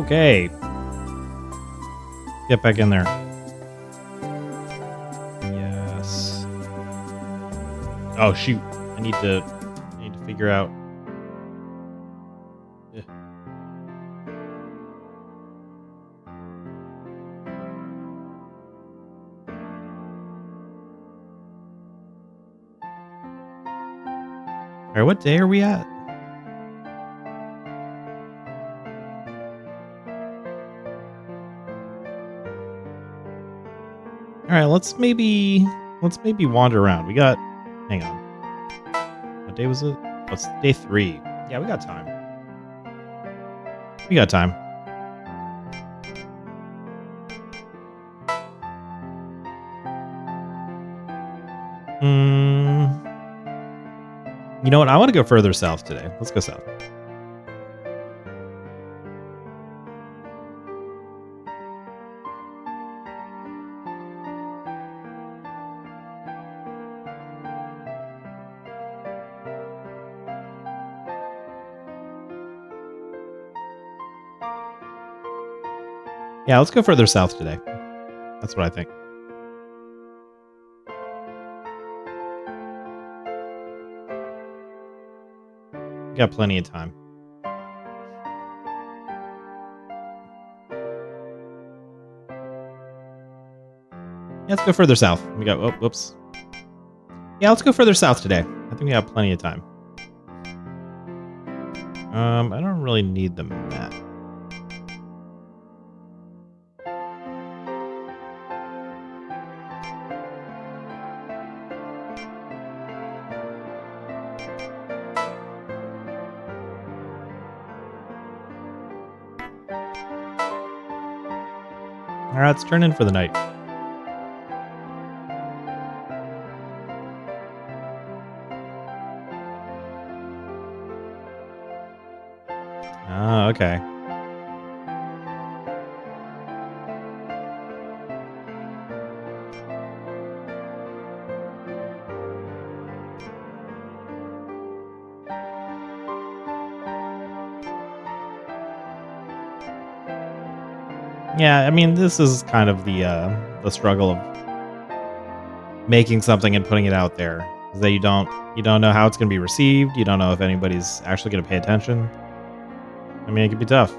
Okay. Get back in there. Yes. Oh shoot. I need to figure out. Yeah. All right, what day are we at? All right, let's maybe wander around. We got, hang on. What day was it? What's day 3? Yeah, we got time. We got time. You know what? I want to go further south today. Let's go south. Yeah, let's go further south today. That's what I think. We got plenty of time. Yeah, let's go further south. We got, oh, whoops. Yeah, let's go further south today. I think we have plenty of time. I don't really need the map. All right, let's turn in for the night. Ah, okay. Yeah, I mean, this is kind of the struggle of making something and putting it out there. Is that you don't know how it's going to be received. You don't know if anybody's actually going to pay attention. I mean, it could be tough.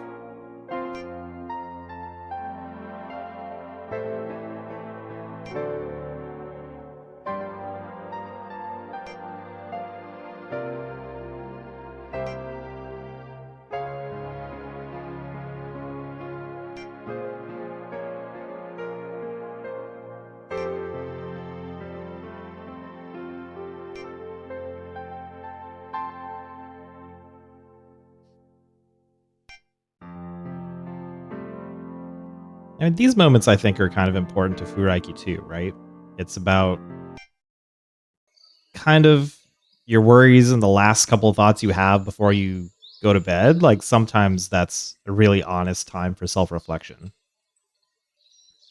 I mean, these moments, I think, are kind of important to Fuuraiki too, right? It's about kind of your worries and the last couple of thoughts you have before you go to bed. Like, sometimes that's a really honest time for self-reflection.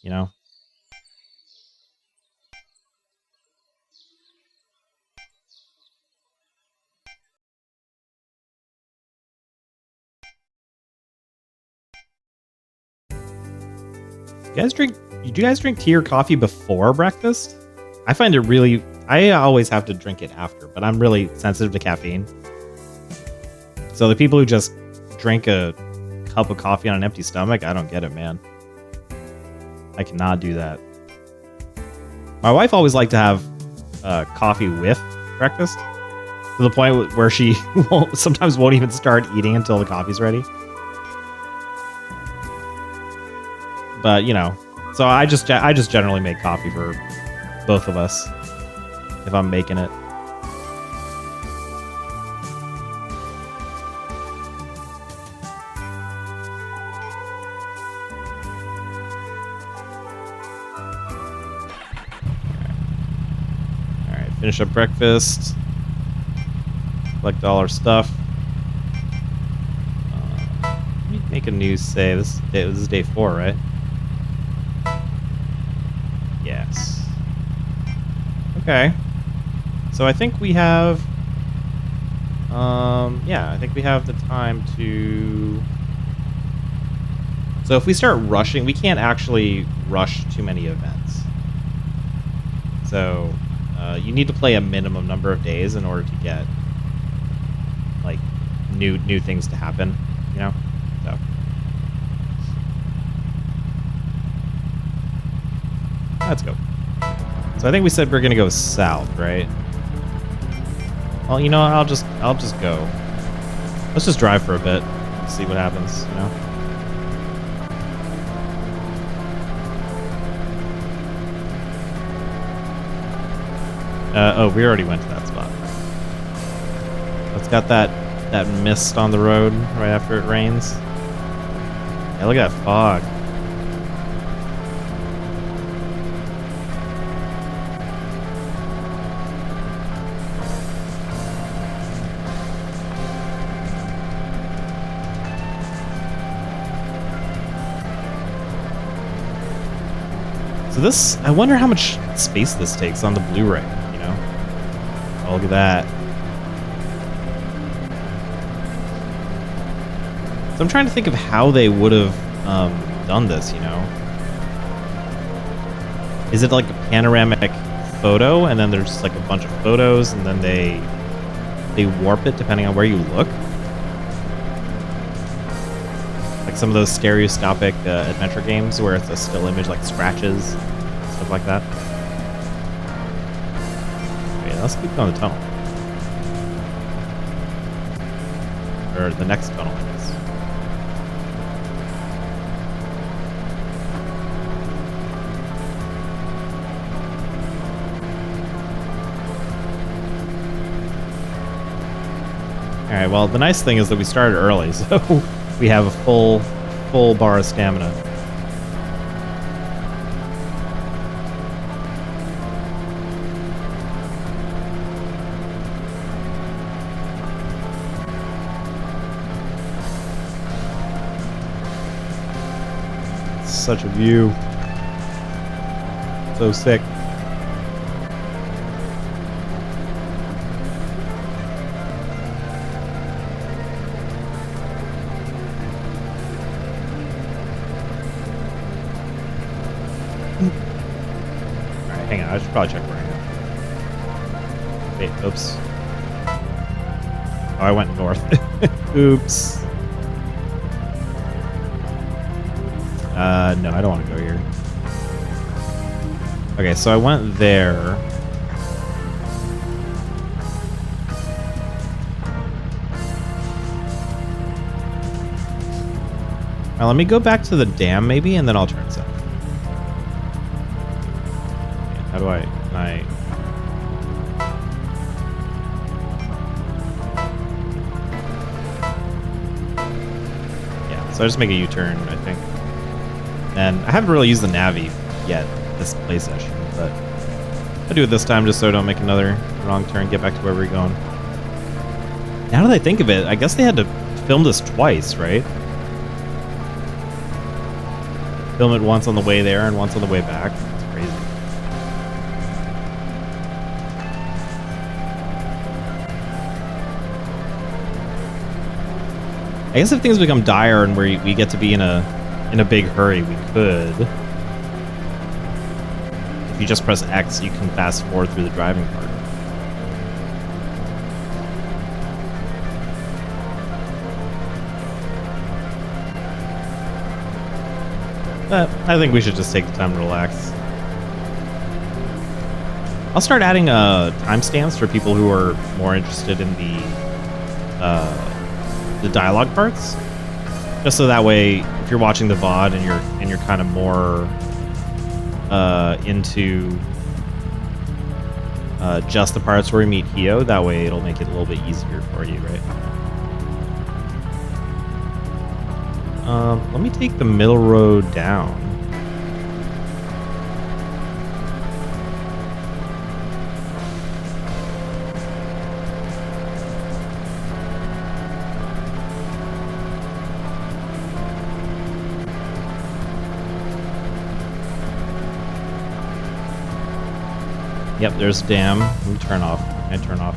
You know? Do you guys drink tea or coffee before breakfast? I find it really, I always have to drink it after, but I'm really sensitive to caffeine. So the people who just drink a cup of coffee on an empty stomach, I don't get it, man. I cannot do that. My wife always liked to have coffee with breakfast, to the point where she sometimes won't even start eating until the coffee's ready. But, you know, so I just generally make coffee for both of us if I'm making it. All right, finish up breakfast. Collect all our stuff. Let me make a new save. This is day 4, right? Yes. Okay. So I think we have... yeah, I think we have the time to So if we start rushing, we can't actually rush too many events. So you need to play a minimum number of days in order to get like new things to happen, you know? So let's go. So I think we said we're gonna go south, right? Well, you know what? I'll just go. Let's just drive for a bit, see what happens, you know? Oh, we already went to that spot. It's got that mist on the road right after it rains. Yeah, look at that fog. So this, I wonder how much space this takes on the Blu-ray, you know? Oh, look at that. So I'm trying to think of how they would have done this, you know? Is it like a panoramic photo, and then there's just like a bunch of photos, and then they warp it depending on where you look? Like some of those stereoscopic adventure games where it's a still image, like scratches, stuff like that. Okay, let's keep going the tunnel. Or the next tunnel, I guess. Alright, well, the nice thing is that we started early, so we have a full bar of stamina. Such a view. So sick. Alright, hang on. I should probably check where I am. Wait, oops. Oh, I went north. Oops. No, I don't want to go here. Okay, so I went there. Now, let me go back to the dam, maybe, and then I'll turn south. How do I... Can I... Yeah, so I just make a U-turn, I think. And I haven't really used the Navi yet this play session, but I'll do it this time just so I don't make another wrong turn, get back to where we're going. Now that I think of it, I guess they had to film this twice, right? Film it once on the way there and once on the way back. It's crazy. I guess if things become dire and we get to be in a big hurry, we could. If you just press X, you can fast forward through the driving part. But I think we should just take the time to relax. I'll start adding timestamps for people who are more interested in the dialogue parts. Just so that way, if you're watching the VOD and you're kind of more into just the parts where we meet Hiyo, that way it'll make it a little bit easier for you, right? Let me take the middle road down. Yep, there's a dam. Let me turn off. I turn off.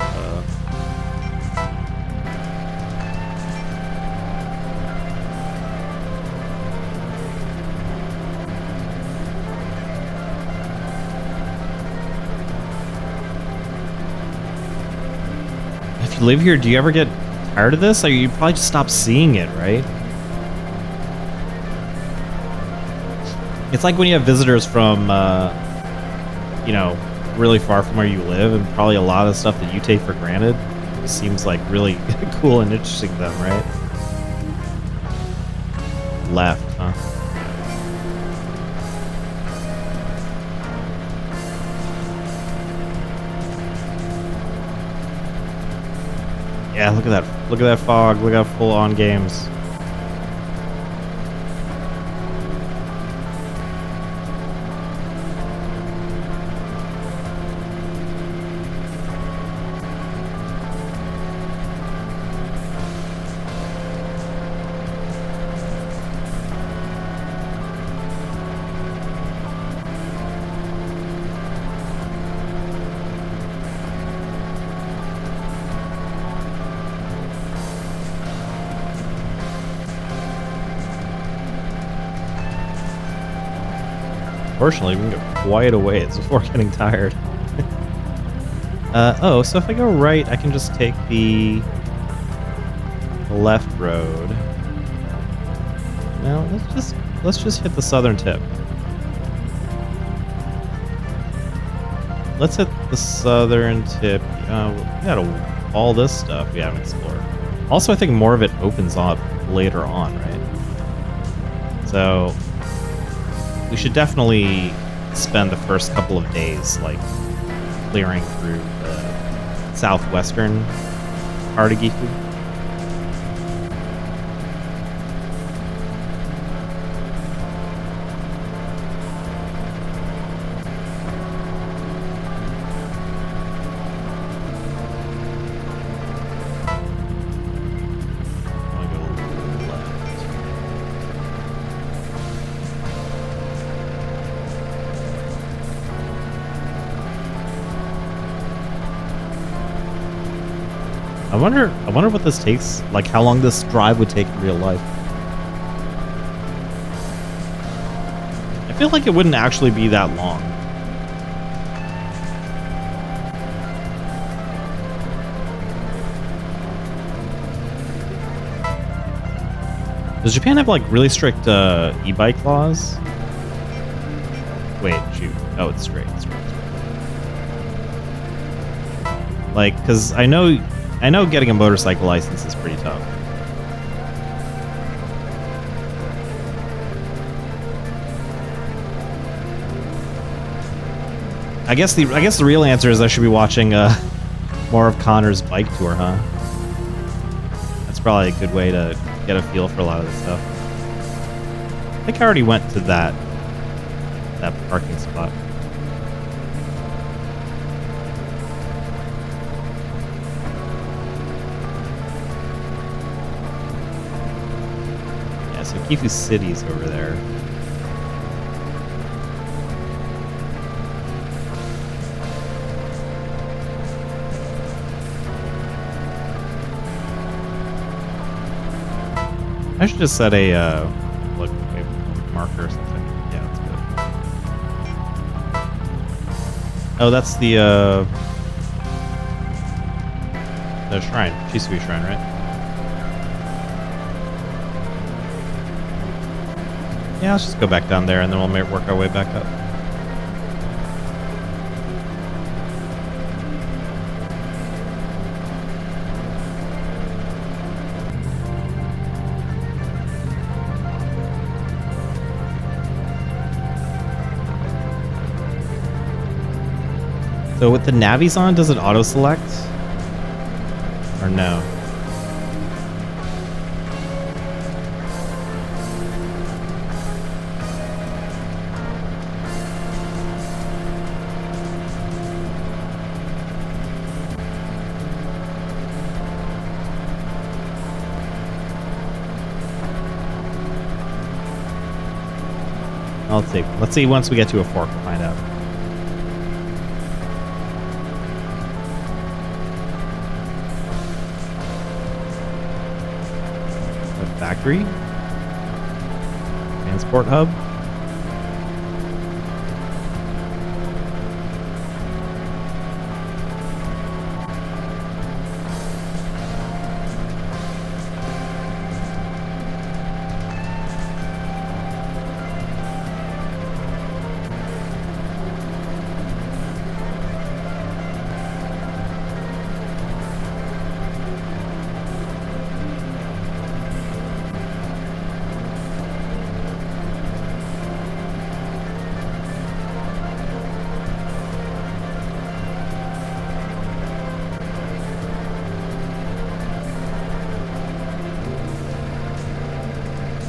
live here, do you ever get tired of this? Like, you probably just stop seeing it, right? It's like when you have visitors from, you know, really far from where you live, and probably a lot of stuff that you take for granted seems like really cool and interesting to them, right? Left, huh? Yeah, look at that. Look at that fog. Look at full on games. Fortunately, we can get quite a ways before getting tired. Oh, so if I go right, I can just take the left road. Now let's just hit the southern tip. Let's hit the southern tip. We got all this stuff we haven't explored. Also, I think more of it opens up later on, right? So we should definitely spend the first couple of days like clearing through the southwestern part of Gifu. I wonder what this takes, like how long this drive would take in real life. I feel like it wouldn't actually be that long. Does Japan have like really strict e-bike laws? Wait, shoot. Oh, it's straight. It's straight. Like, because I know getting a motorcycle license is pretty tough. I guess the real answer is I should be watching more of Connor's bike tour, huh? That's probably a good way to get a feel for a lot of this stuff. I think I already went to that parking spot. So Gifu City's over there. I should just set a marker or something. Yeah, that's good. Oh, that's the shrine. Chisui Shrine, right? Yeah, let's just go back down there and then we'll work our way back up. So with the navis on, does it auto-select? Or no? Let's see once we get to a fork, we'll find out. The factory? Transport hub?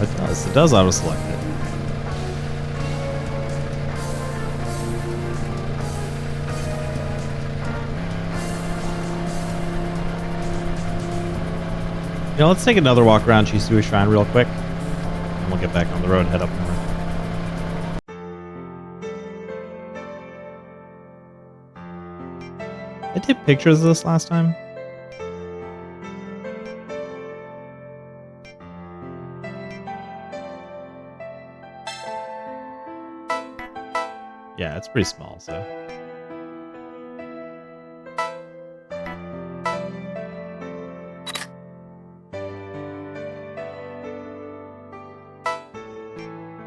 It does. It does auto-select it. You know, let's take another walk around Chisui Shrine real quick. And we'll get back on the road and head up north. I did pictures of this last time. Yeah, it's pretty small, so.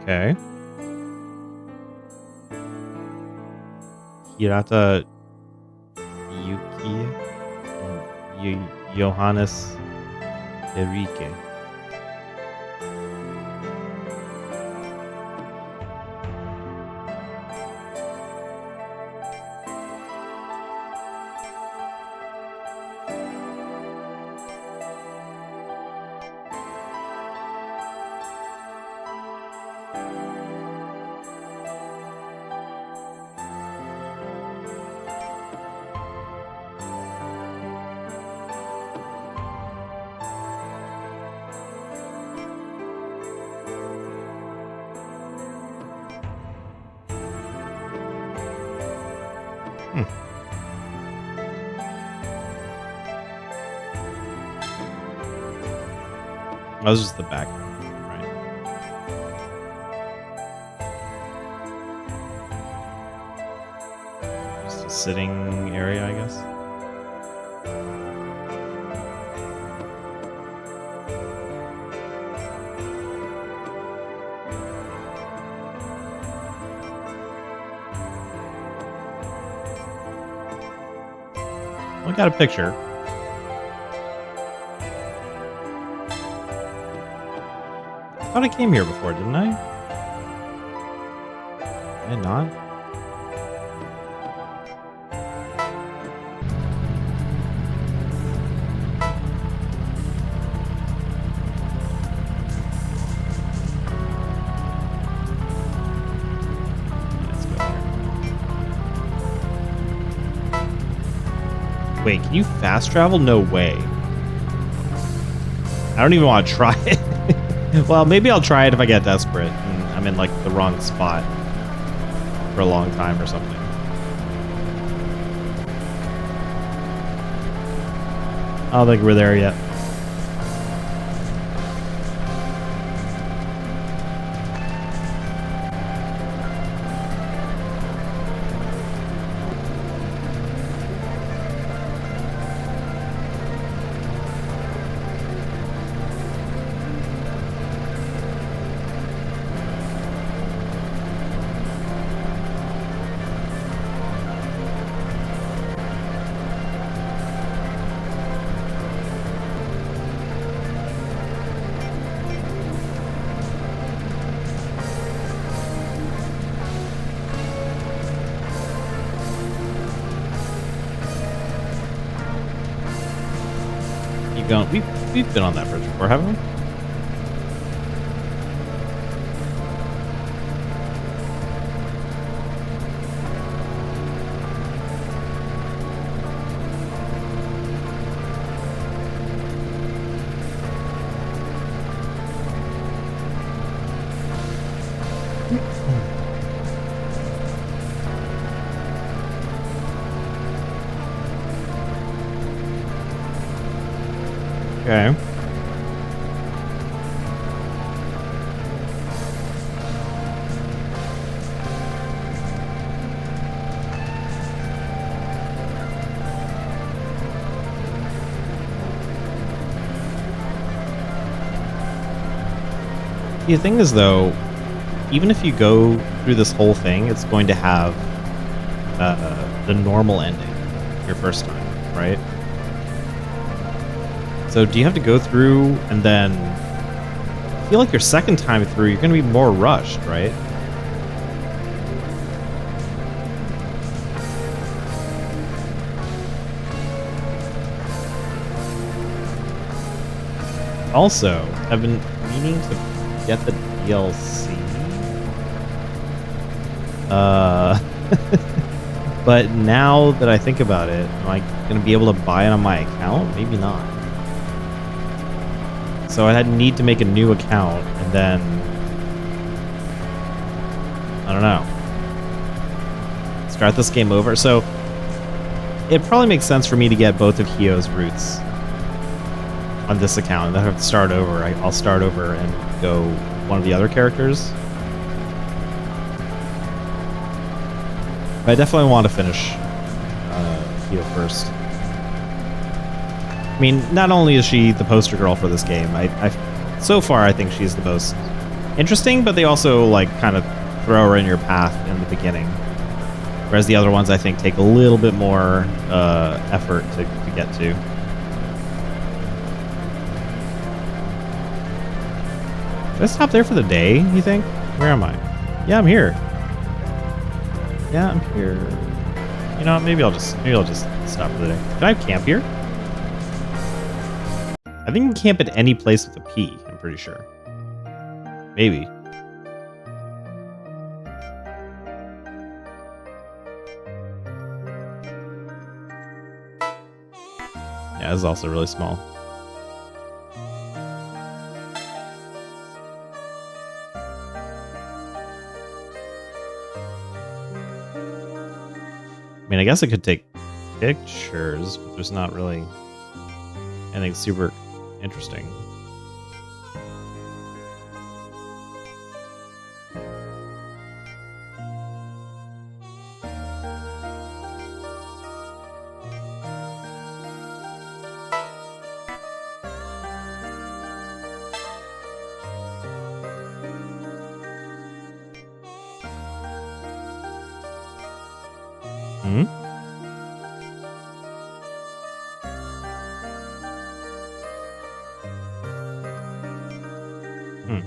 Okay. Hirata Yuki and Johannes Enrique. That was just the back, right? Just a sitting area, I guess. We got a picture. I thought I came here before, didn't I? Did I not? Let's go there. Wait, can you fast travel? No way. I don't even want to try it. Well, maybe I'll try it if I get desperate and I'm in like the wrong spot for a long time or something. I don't think we're there yet. Going. We've been on that bridge before, haven't we? Okay. The thing is, though, even if you go through this whole thing, it's going to have the normal ending your first time, right? So do you have to go through and then I feel like your second time through, you're going to be more rushed, right? Also, I've been meaning to get the DLC. But now that I think about it, am I going to be able to buy it on my account? Maybe not. So I'd need to make a new account and then... I don't know. Start this game over. So it probably makes sense for me to get both of Hiyo's roots on this account. And then I have to start over. I'll start over and go one of the other characters. But I definitely want to finish Hiyo first. I mean, not only is she the poster girl for this game, so far I think she's the most interesting, but they also like kind of throw her in your path in the beginning. Whereas the other ones I think take a little bit more effort to get to. Should I stop there for the day, you think? Where am I? Yeah, I'm here. Yeah, I'm here. You know what? Maybe I'll just stop for the day. Can I camp here? I think you can camp at any place with a P, I'm pretty sure. Maybe. Yeah, this is also really small. I mean, I guess I could take pictures, but there's not really anything super interesting. Hmm? Hmm.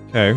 Okay.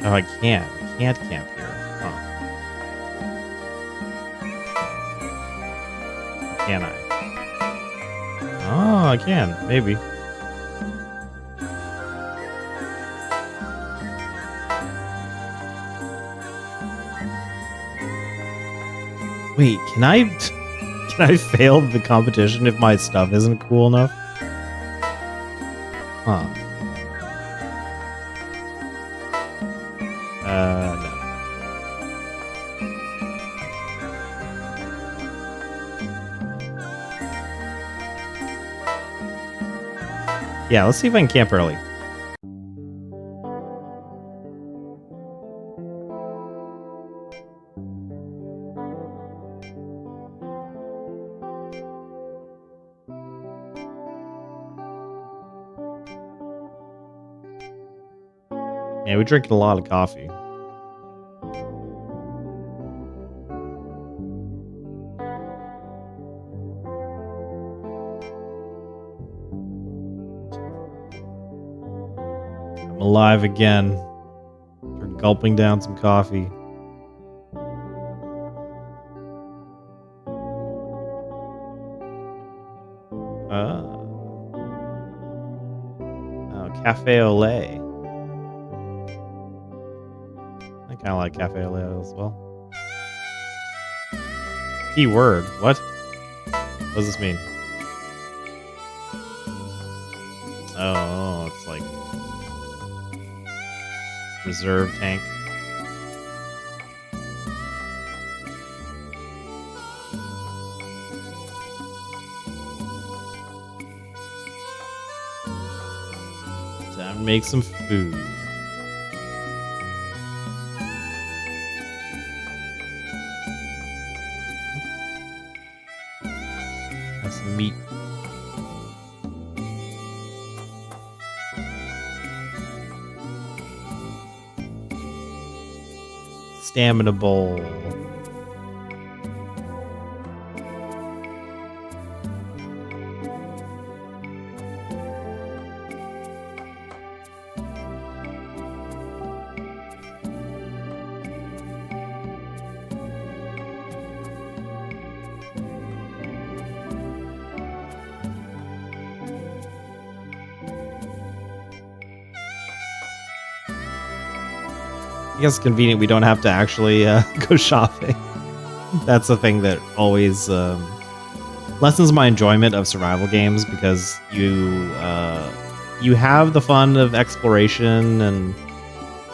Oh, I can't. I can't camp here. Huh. Can I? Oh, I can. Maybe. Wait, can I fail the competition if my stuff isn't cool enough? Huh. No. Yeah, let's see if I can camp early. Yeah, we drink a lot of coffee. I'm alive again. We're gulping down some coffee. Oh, cafe au lait. I kind of like cafe au lait as well. Keyword. What? What does this mean? Oh, it's like reserve tank. Time to make some food. Have some meat. Stamina bowl. I guess it's convenient we don't have to actually go shopping. That's the thing that always lessens my enjoyment of survival games, because you have the fun of exploration and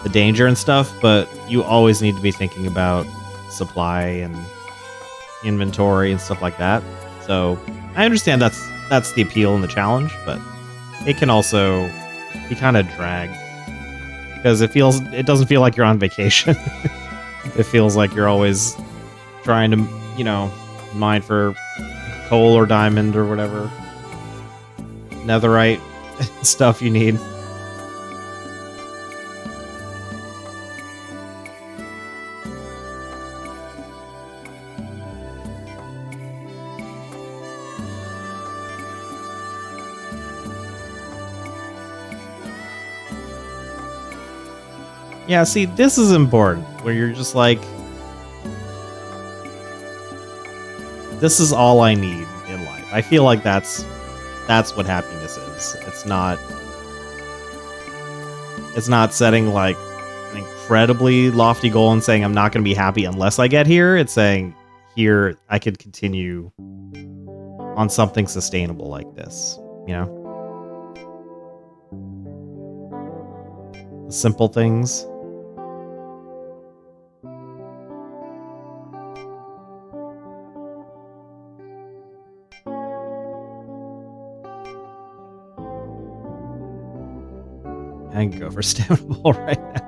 the danger and stuff, but you always need to be thinking about supply and inventory and stuff like that. So I understand that's the appeal and the challenge, but it can also be kind of dragged. Because it doesn't feel like you're on vacation. It feels like you're always trying to, mine for coal or diamond or whatever netherite stuff you need. Yeah, see, this is important, where you're just like, this is all I need in life. I feel like that's what happiness is. It's not setting like an incredibly lofty goal and saying I'm not going to be happy unless I get here. It's saying here I could continue on something sustainable like this, The simple things. I can go for stamina ball right now.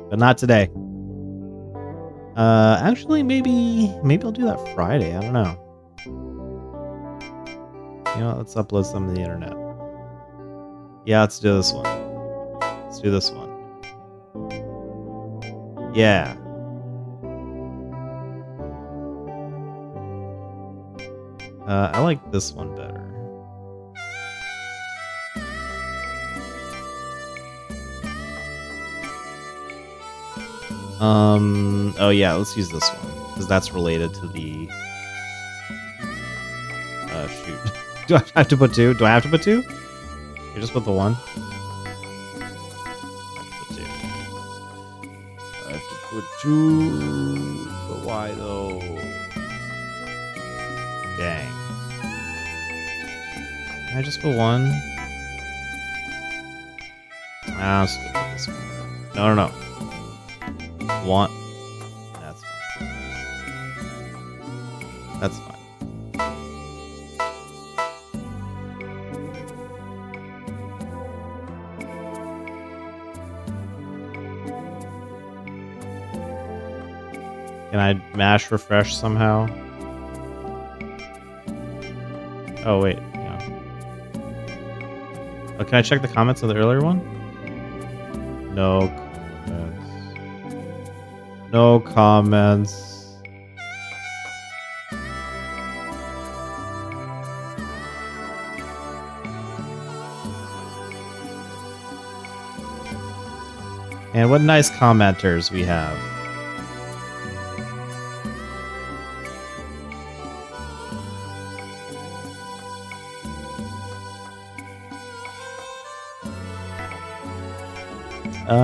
But not today. Actually, maybe I'll do that Friday. I don't know. Let's upload some to the internet. Yeah, let's do this one. Let's do this one. Yeah. I like this one better. Oh yeah, let's use this one, because that's related to the... shoot. Do I have to put two? Do I have to put two? You just put the one? I have to put two. But why though? Dang. Can I just put one? Ah, let's go with this one. No. One. That's fine. That's fine. Can I mash refresh somehow? Oh, wait. Yeah. Oh, can I check the comments of the earlier one? No comments. No comments. And what nice commenters we have.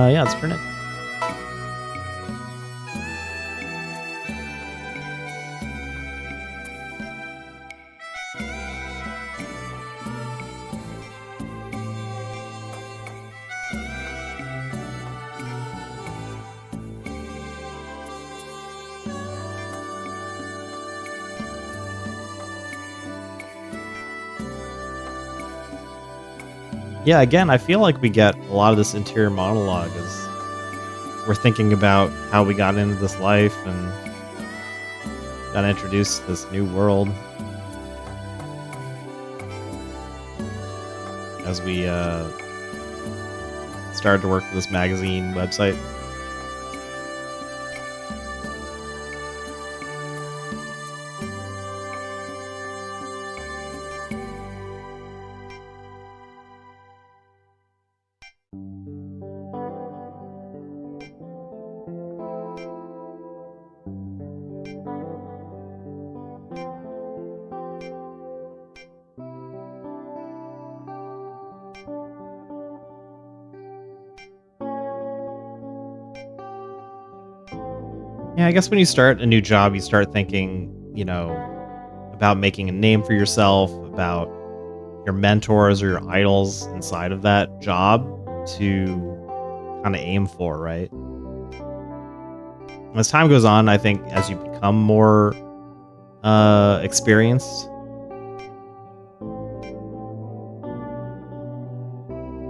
Yeah, let's turn it. Yeah, again, I feel like we get a lot of this interior monologue as we're thinking about how we got into this life and got introduced to this new world as we started to work for this magazine website. Yeah, I guess when you start a new job, you start thinking, about making a name for yourself, about your mentors or your idols inside of that job to kind of aim for, right? As time goes on, I think as you become more experienced,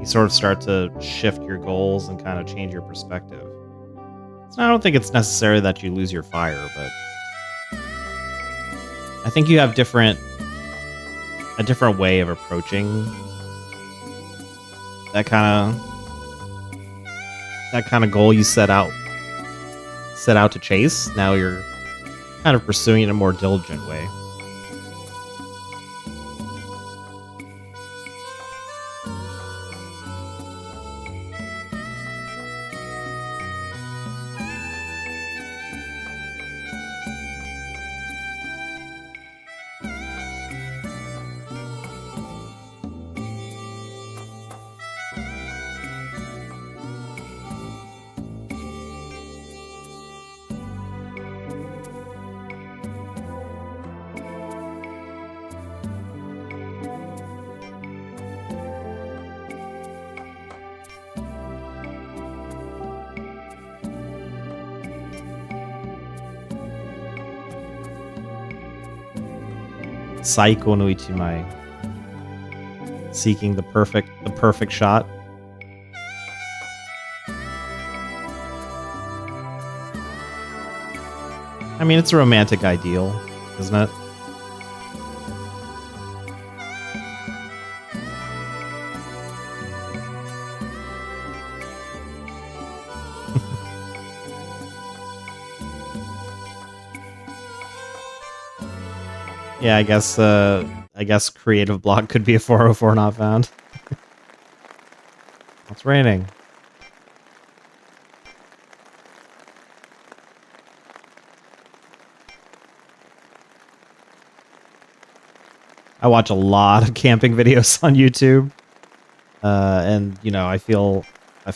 you sort of start to shift your goals and kind of change your perspective. So I don't think it's necessary that you lose your fire, but I think you have a different way of approaching that kind of goal you set out to chase. Now you're kind of pursuing it in a more diligent way. Saiko no ichimai. Seeking the perfect shot. I mean, it's a romantic ideal, isn't it? Yeah, I guess creative block could be a 404 not found. It's raining. I watch a lot of camping videos on YouTube. And I feel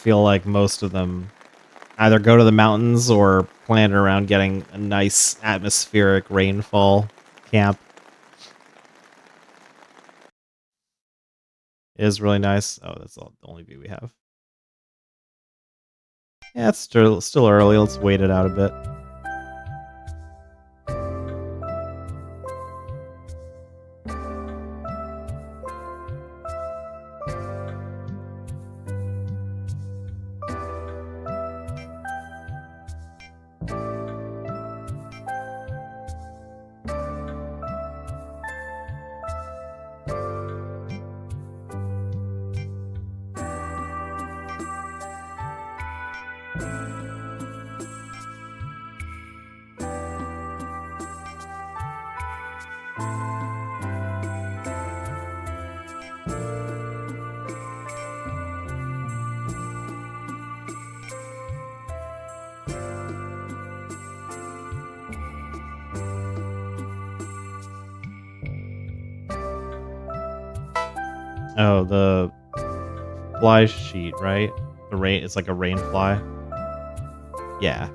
like most of them either go to the mountains or plan around getting a nice atmospheric rainfall camp. It is really nice. Oh, that's the only view we have. Yeah, it's still early. Let's wait it out a bit. Oh, the fly sheet, right? The rain. It's like a rain fly. Yeah.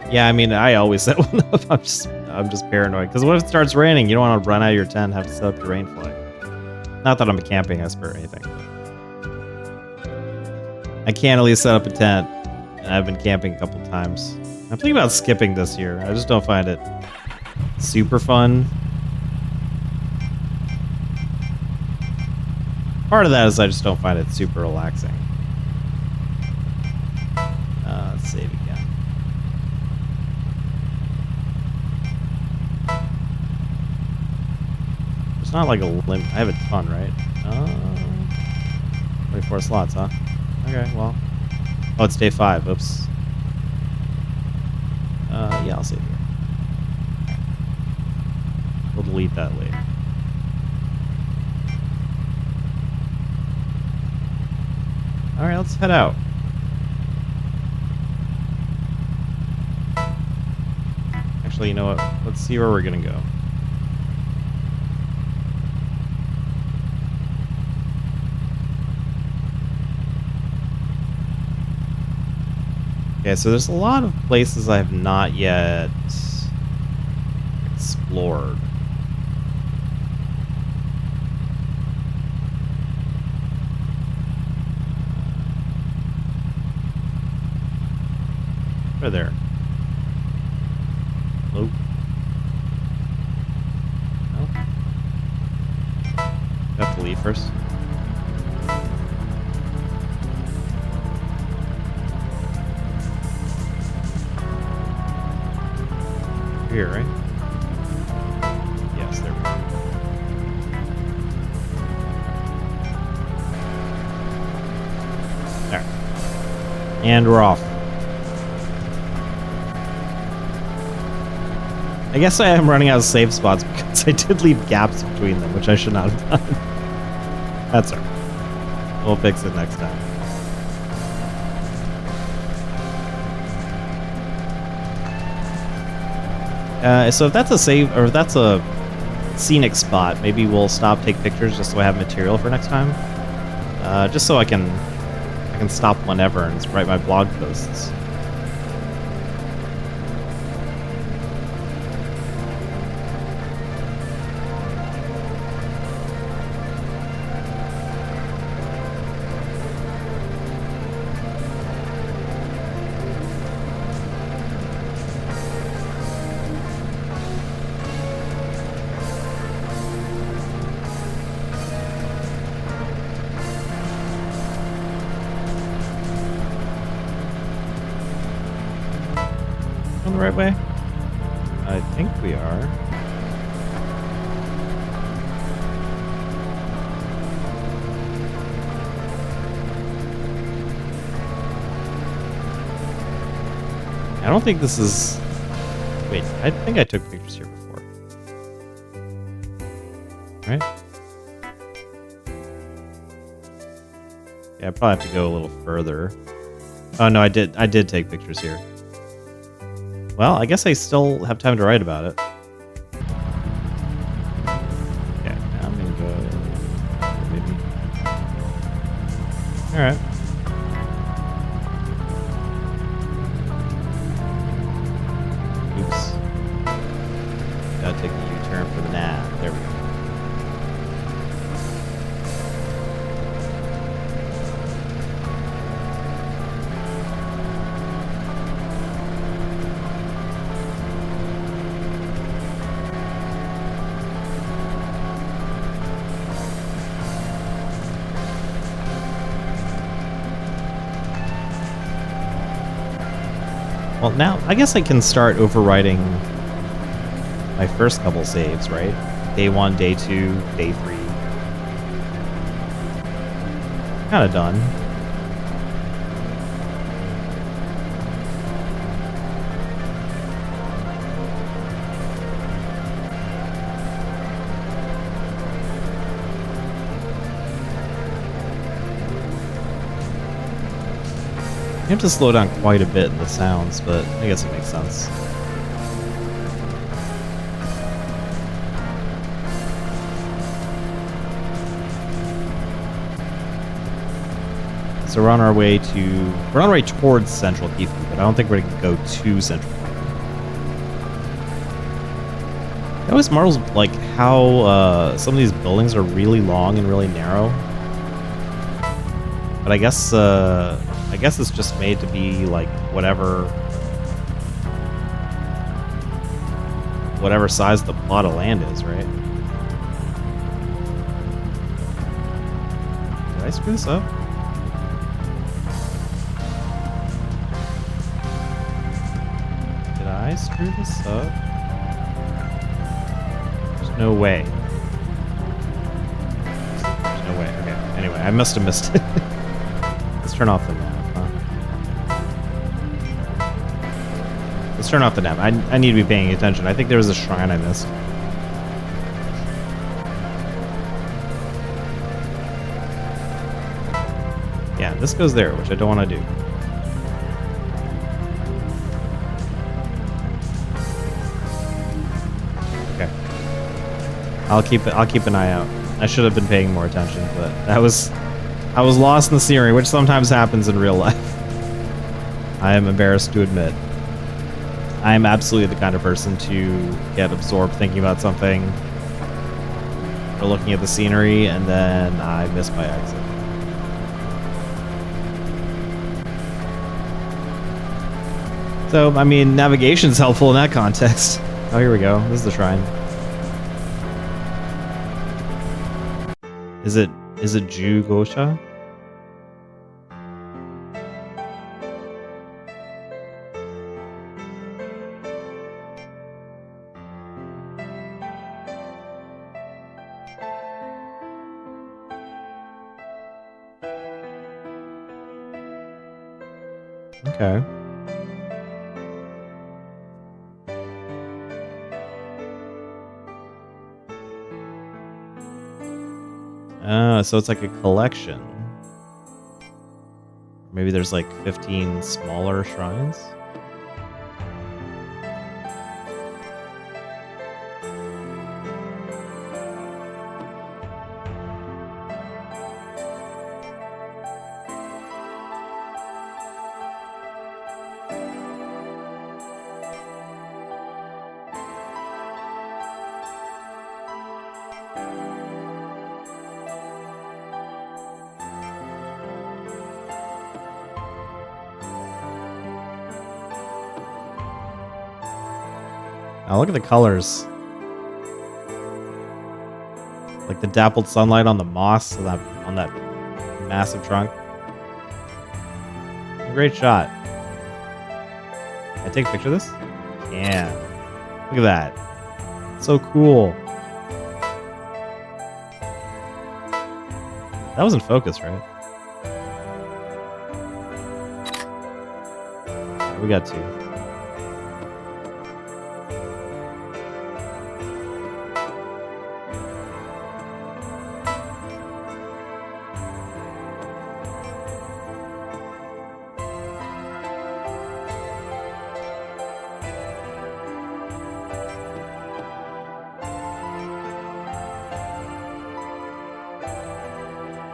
Yeah, I mean, I always set one up. I'm just paranoid because what if it starts raining? You don't want to run out of your tent and have to set up your rain fly. Not that I'm a camping expert or anything. I can at least set up a tent And I've been camping a couple times. I'm thinking about skipping this year. I just don't find it super fun. Part of that is I just don't find it super relaxing. Let's save again. There's not like a limit. I have a ton, right? 24 slots, huh? Okay, well. Oh, it's day 5. Oops. Yeah, I'll save here. We'll delete that later. Alright, let's head out. Actually, you know what? Let's see where we're gonna go. Okay, so there's a lot of places I have not yet explored. Right there. Hello? No? Have to leave first. Here, right? Yes, there we go. There. And we're off. I guess I am running out of save spots because I did leave gaps between them, which I should not have done. That's all right. We'll fix it next time. So if that's a save, or if that's a scenic spot, maybe we'll stop, take pictures, just so I have material for next time. Just so I can stop whenever and write my blog posts. On the right way? I think we are. I don't think this is... Wait, I think I took pictures here before. Right? Yeah, I probably have to go a little further. Oh no, I did take pictures here. Well, I guess I still have time to write about it. Okay, now I'm gonna go... maybe. Alright. Oops. Gotta take the U-turn for the nav. There we go. Well, now, I guess I can start overwriting my first couple saves, right? Day 1, day 2, day 3. Kind of done. I have to slow down quite a bit in the sounds, but I guess it makes sense. So we're on our way towards Central Gifu, but I don't think we're gonna go to Central Gifu. It always marvels like how some of these buildings are really long and really narrow. But I guess it's just made to be like whatever size the plot of land is, right? Did I screw this up? Did I screw this up? There's no way. There's no way. Okay. Anyway, I must have missed it. Let's turn off the nav, huh? Let's turn off the nav. I need to be paying attention. I think there was a shrine I missed. Yeah, this goes there, which I don't want to do. Okay. I'll keep an eye out. I should have been paying more attention, but I was lost in the scenery, which sometimes happens in real life. I am embarrassed to admit. I am absolutely the kind of person to get absorbed thinking about something or looking at the scenery, and then I miss my exit. So, I mean, navigation's helpful in that context. Oh, here we go. This is the shrine. Is it Ju Gosha? Okay. So it's like a collection. Maybe there's like 15 smaller shrines. Oh, look at the colors. Like the dappled sunlight on the moss on that massive trunk. Great shot. Can I take a picture of this? Yeah. Look at that. So cool. That was in focus, right? We got two.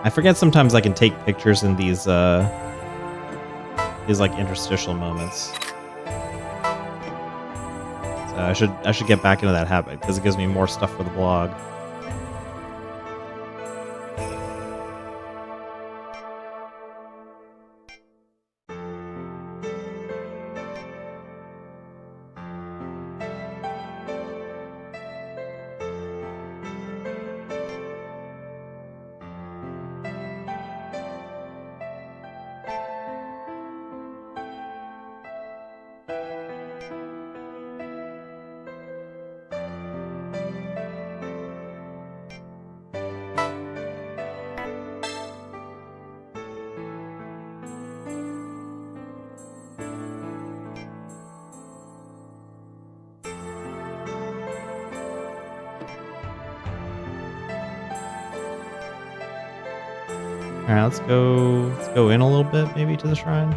I forget sometimes I can take pictures in these like interstitial moments. So I should get back into that habit because it gives me more stuff for the blog. All right, let's go in a little bit, maybe to the shrine.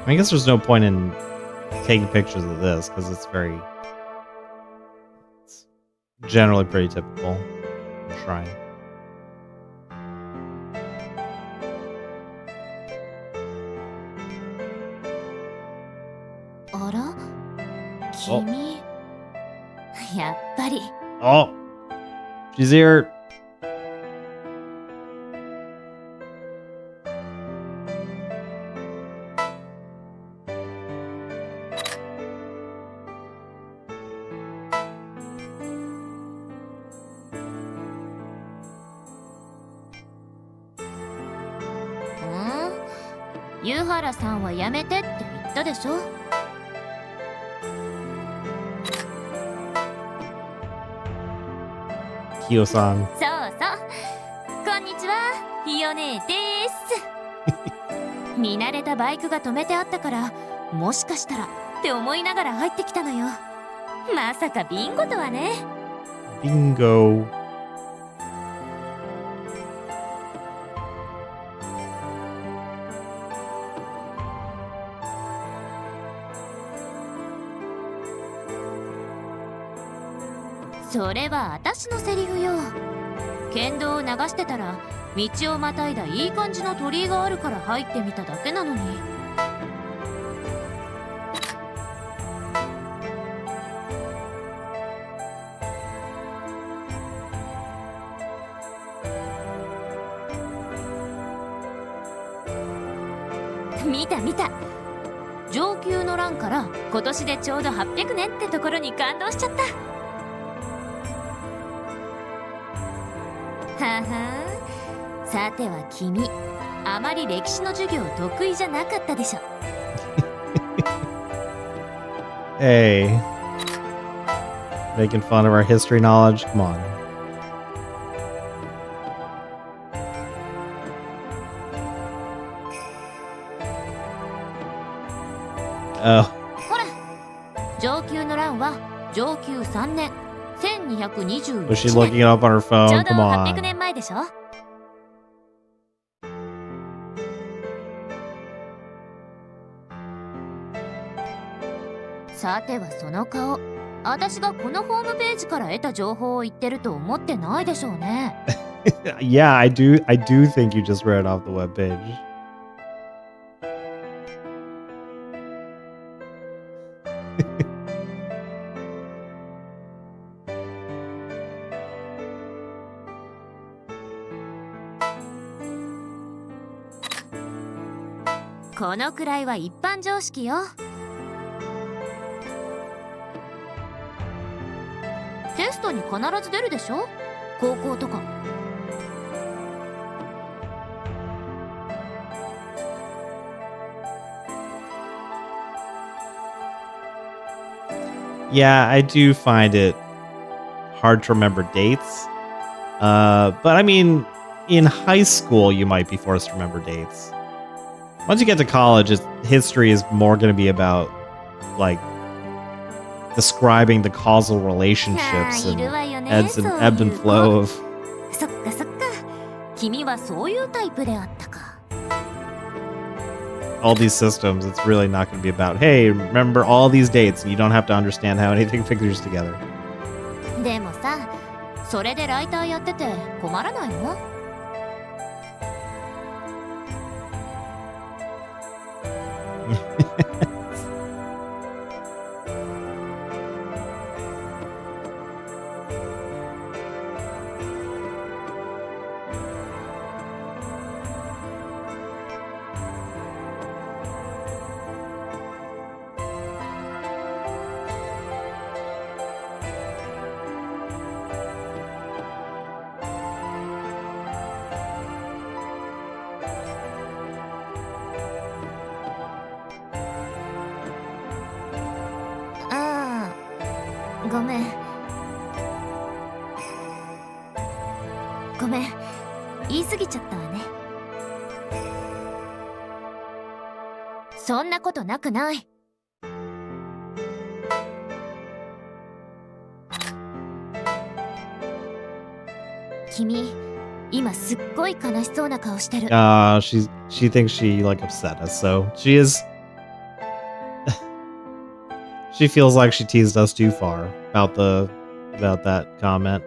I guess there's no point in taking pictures of this because it's generally pretty typical shrine. Oh, she's here. Hiyo-san. こんにちは、ひよねです。見慣れたバイクが止めてあったから、もしかしたらって思いながら入ってきたのよ。まさかビンゴとはね。ビンゴ。それは私のセリフよ。県道を流してたら道をまたいだいい感じの鳥居があるから入ってみただけなのに。見た見た。上級の欄から今年でちょうど800年ってところに感動しちゃった。はは、さては君、あまり歴史の授業得意じゃなかったでしょ。Hey, making fun of our history knowledge? Come on. Oh. ほら、上級の欄は上級3年。1221 Was she looking it up on her phone? ちょうど Come on. 800年前でしょ。さてはその顔、私がこのホームページから得た情報を言ってると思ってないでしょうね。Yeah, I do think you just read off the webpage.「このくらいは一般常識よ。テストに必ず出るでしょ、高校とか。Yeah, I do find it hard to remember dates. But I mean, in high school, you might be forced to remember dates. Once you get to college, history is more going to be about, like, describing the causal relationships and ebb and flow of. そっかそっか。君はそういうタイプであったか。All these systems, it's really not going to be about, hey, remember all these dates, and you don't have to understand how anything figures together. でもさ、それでライターやってて困らないのごめん。ごめん。言い過ぎちゃったわね。そんなことなくない。君、今すっごい悲しそうな顔してる。She thinks she like upset us, so she is She feels like she teased us too far about that comment.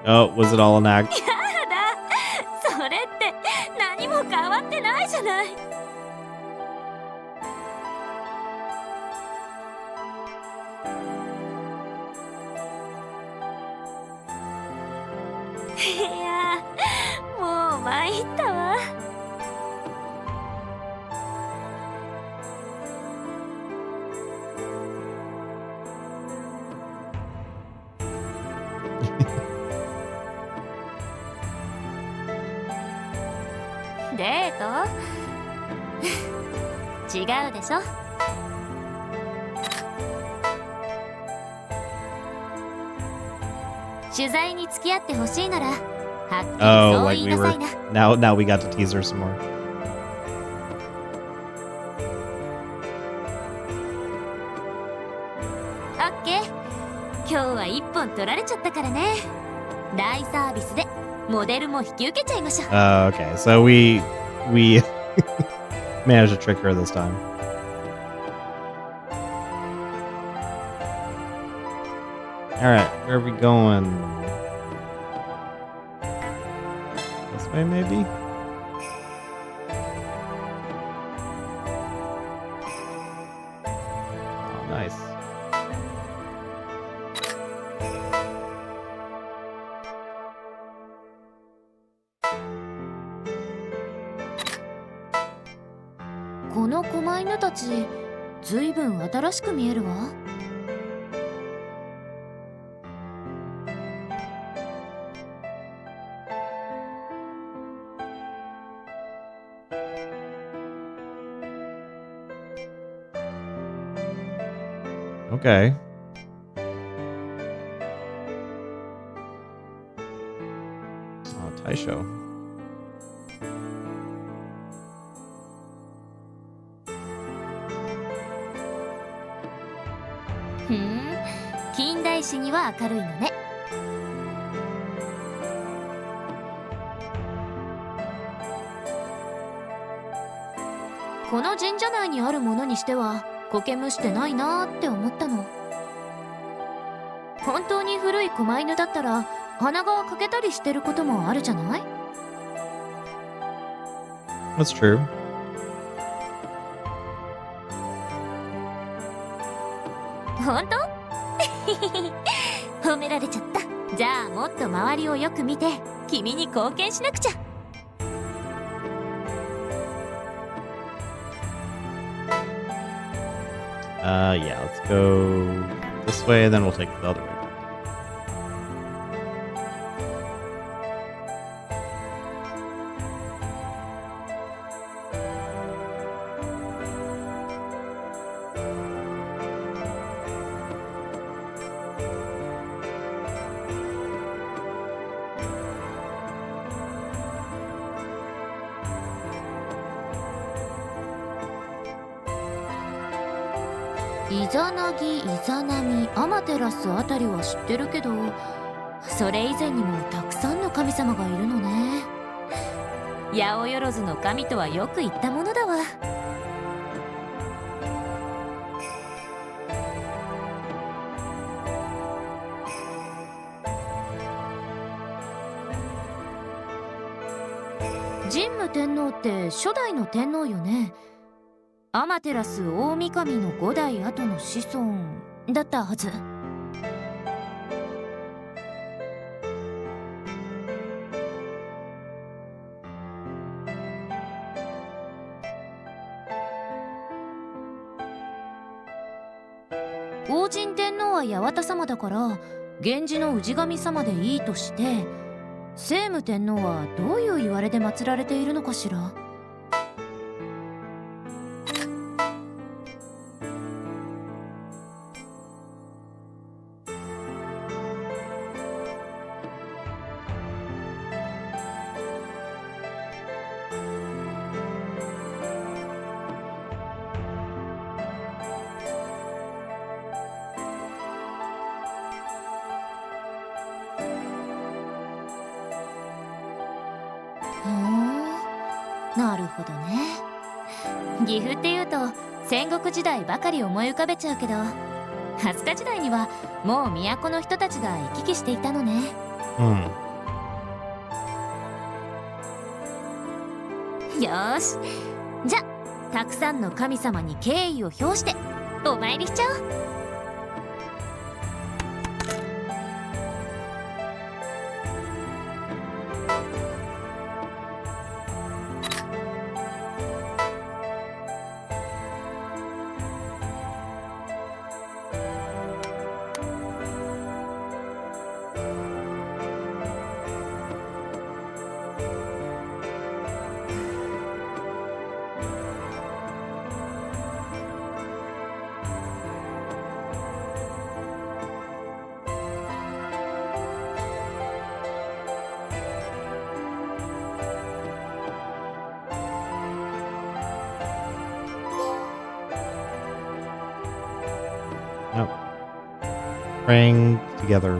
Oh, was it all an act? やだ、それって何も変わってないじゃない。いや、もう参ったわ。デート違うでしょ。取材に付き合ってほしいならはっきり Oh, そう like 言い we なさ were. いな。Now we got to tease her some more. オッケー。今日は一本取られちゃったからね。大サービスでモデルも引き受けちゃいましょう。Okay, so we managed to trick her this time. All right, where are we going? This way, maybe? Oh, nice.「この狛犬たち、ずいぶん新しく見えるわ。Okay. Oh, Taisho. ふん、近代史には明るいのね。この神社内にあるものにしては苔むしてないなーって思ったの。本当に古い狛犬だったら鼻が欠けたりしてることもあるじゃない？ That's true. 本当？褒められちゃった。じゃあもっと周りをよく見て君に貢献しなくちゃ。Yeah, let's go this way, and then we'll take the other way back.「イザナギ、イザナミ、アマテラスあたりは知ってるけど、それ以前にもたくさんの神様がいるのね。八百万の神とはよく言ったものだわ。神武天皇って初代の天皇よね。アマテラス大神の5代後の子孫だったはず。王神天皇は八幡様だから源氏の氏神様でいいとして、聖武天皇はどういう言われで祀られているのかしら。なるほどね。岐阜っていうと戦国時代ばかり思い浮かべちゃうけど、飛鳥時代にはもう都の人たちが行き来していたのね。よーし、じゃたくさんの神様に敬意を表してお参りしちゃおう。Praying together.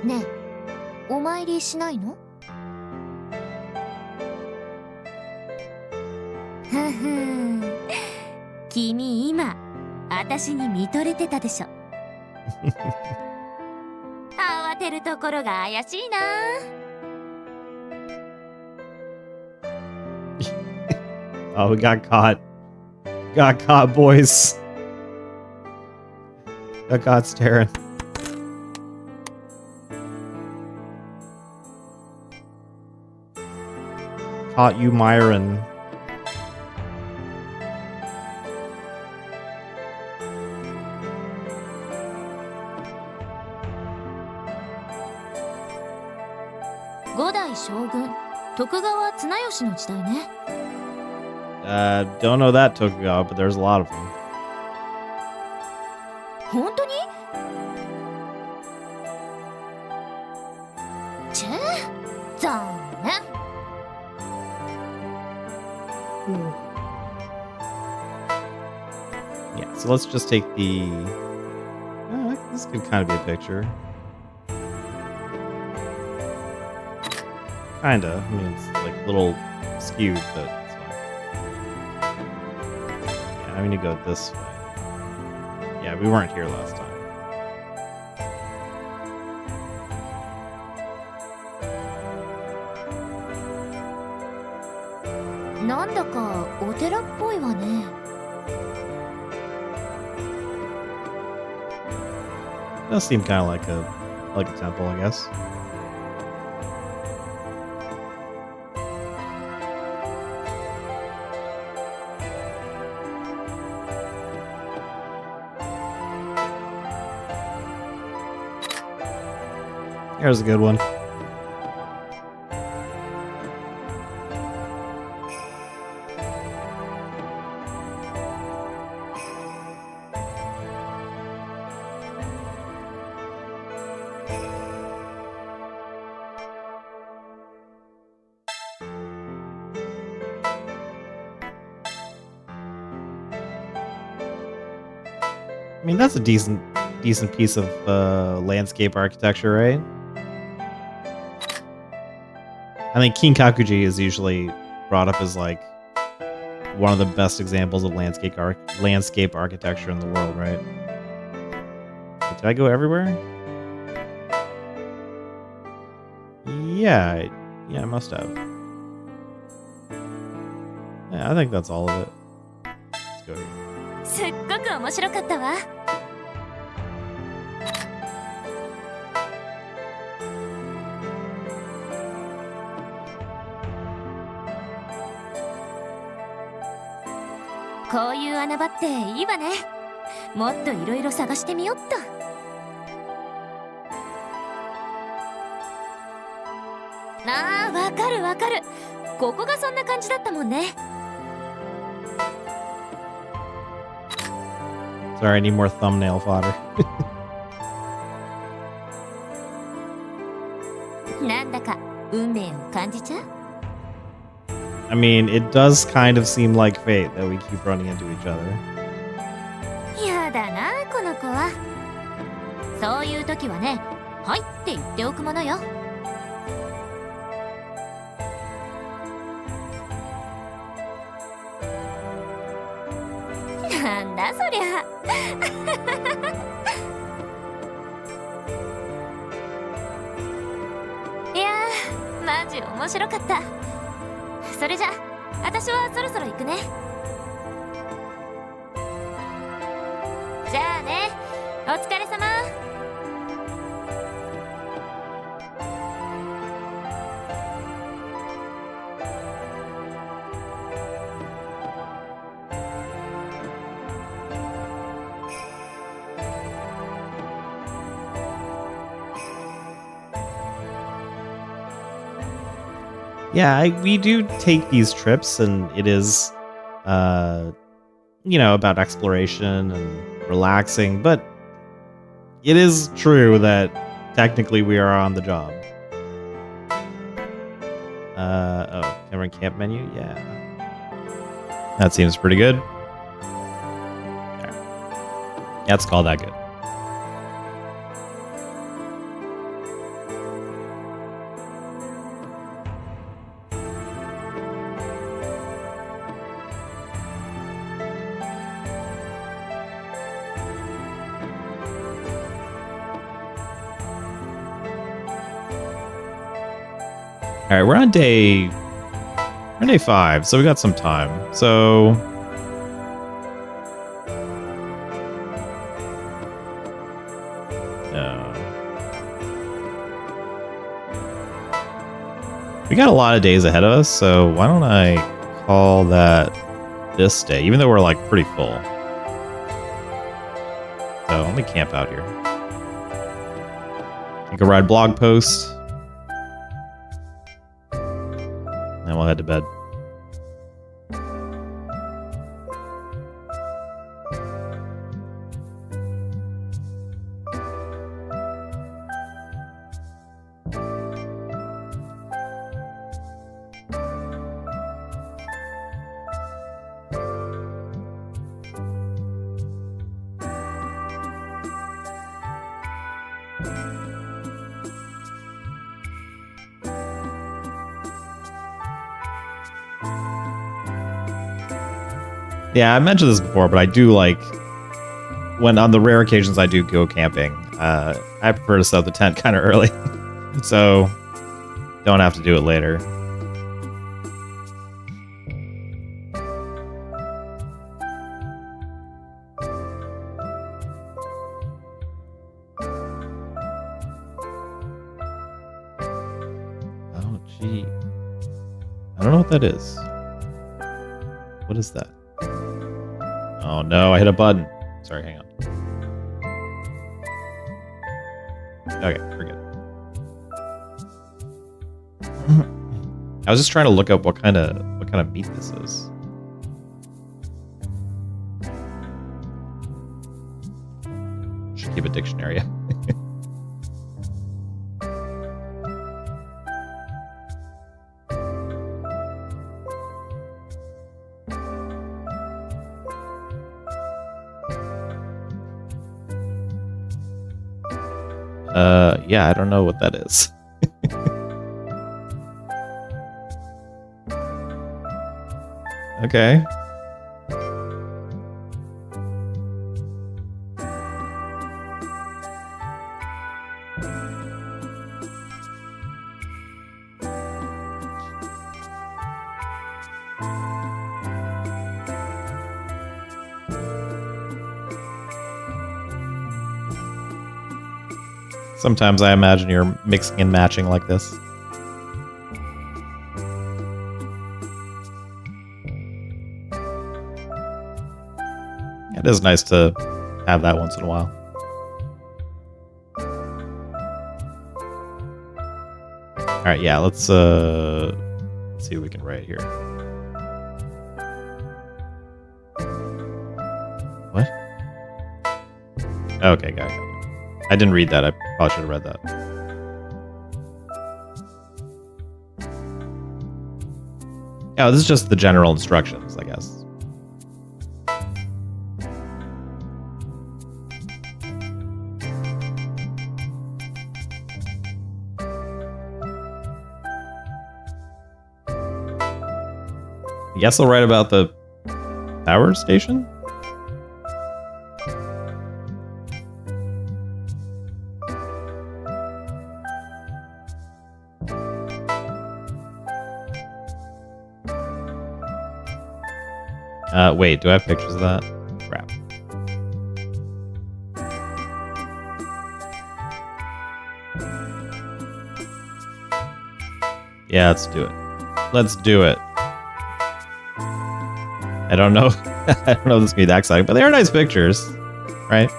Ne, お参りしないの？ふふん。君今、私に見とれてたでしょ。慌てるところが怪しいな。Oh, we got caught. Got caught, boys. Got caught staring. Caught you, Myron. Don't know that Tokugawa, but there's a lot of them. 本当に？ちぇ、残念。Yeah, so let's just take the... this could kind of be a picture. Kinda. I mean, it's like a little skewed, but it's fine. Yeah, I'm gonna go this way. Yeah, we weren't here last time. なんだかお寺っぽいわね。Does seem kind of like a temple, I guess. Here's a good one. I mean, that's a decent piece of landscape architecture, right? I think Kinkakuji is usually brought up as like one of the best examples of landscape architecture in the world, right? Did I go everywhere? Yeah, I must have. Yeah, I think that's all of it. Let's go here. すっごく面白かったわ。こういう穴場っていいわね。もっといろいろ探してみよっと。ああ、わかるわかる。ここがそんな感じだったもんね。Sorry, I need more thumbnail fodder. なんだか運命を感じちゃう？ I mean, it does kind of seem like fate that we keep running into each other. やだなこの子は。そういう時はね、はいって言っておくものよ。なんだそりゃ。いやー、マジ面白かった。それじゃ、私はそろそろ行くね。じゃあね、お疲れ様。Yeah, we do take these trips, and it is, about exploration and relaxing, but it is true that technically we are on the job. Camera camp menu? Yeah. That seems pretty good. Right. Yeah, let's call that good. All right, we're on day 5, so we got some time. So we got a lot of days ahead of us, so why don't I call that this day, even though we're like pretty full. So let me camp out here. You can ride blog post. And we'll head to bed. Yeah, I mentioned this before, but I do like, when on the rare occasions I do go camping, I prefer to set up the tent kind of early, so don't have to do it later. Oh, gee. I don't know what that is. What is that? Oh no, I hit a button. Sorry, hang on. Okay, we're good. I was just trying to look up what kind of meat this is. Should keep a dictionary. Yeah, I don't know what that is. Okay. Sometimes I imagine you're mixing and matching like this. It is nice to have that once in a while. All right, yeah, let's see what we can write here. What? Okay, got it. I didn't read that. I probably should have read that. Oh, this is just the general instructions, I guess. I guess I'll write about the power station. Wait, do I have pictures of that? Crap. Yeah, let's do it. Let's do it. I don't know. I don't know if this is gonna be that exciting, but they are nice pictures, right?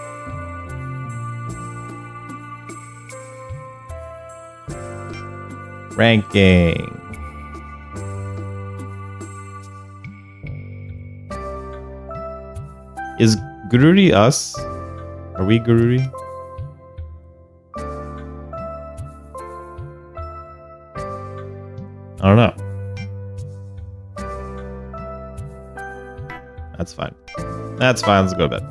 Ranking. Is Gururi us? Are we Gururi? I don't know. That's fine. That's fine. Let's go to bed.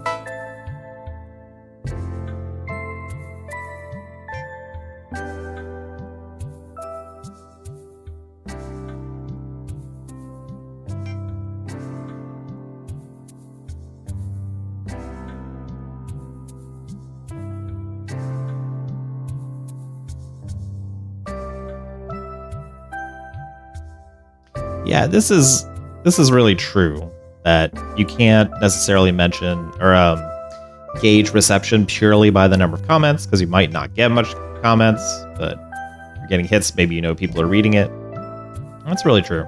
Yeah, this is really true that you can't necessarily mention or gauge reception purely by the number of comments, because you might not get much comments, but if you're getting hits, maybe you know people are reading it. That's really true.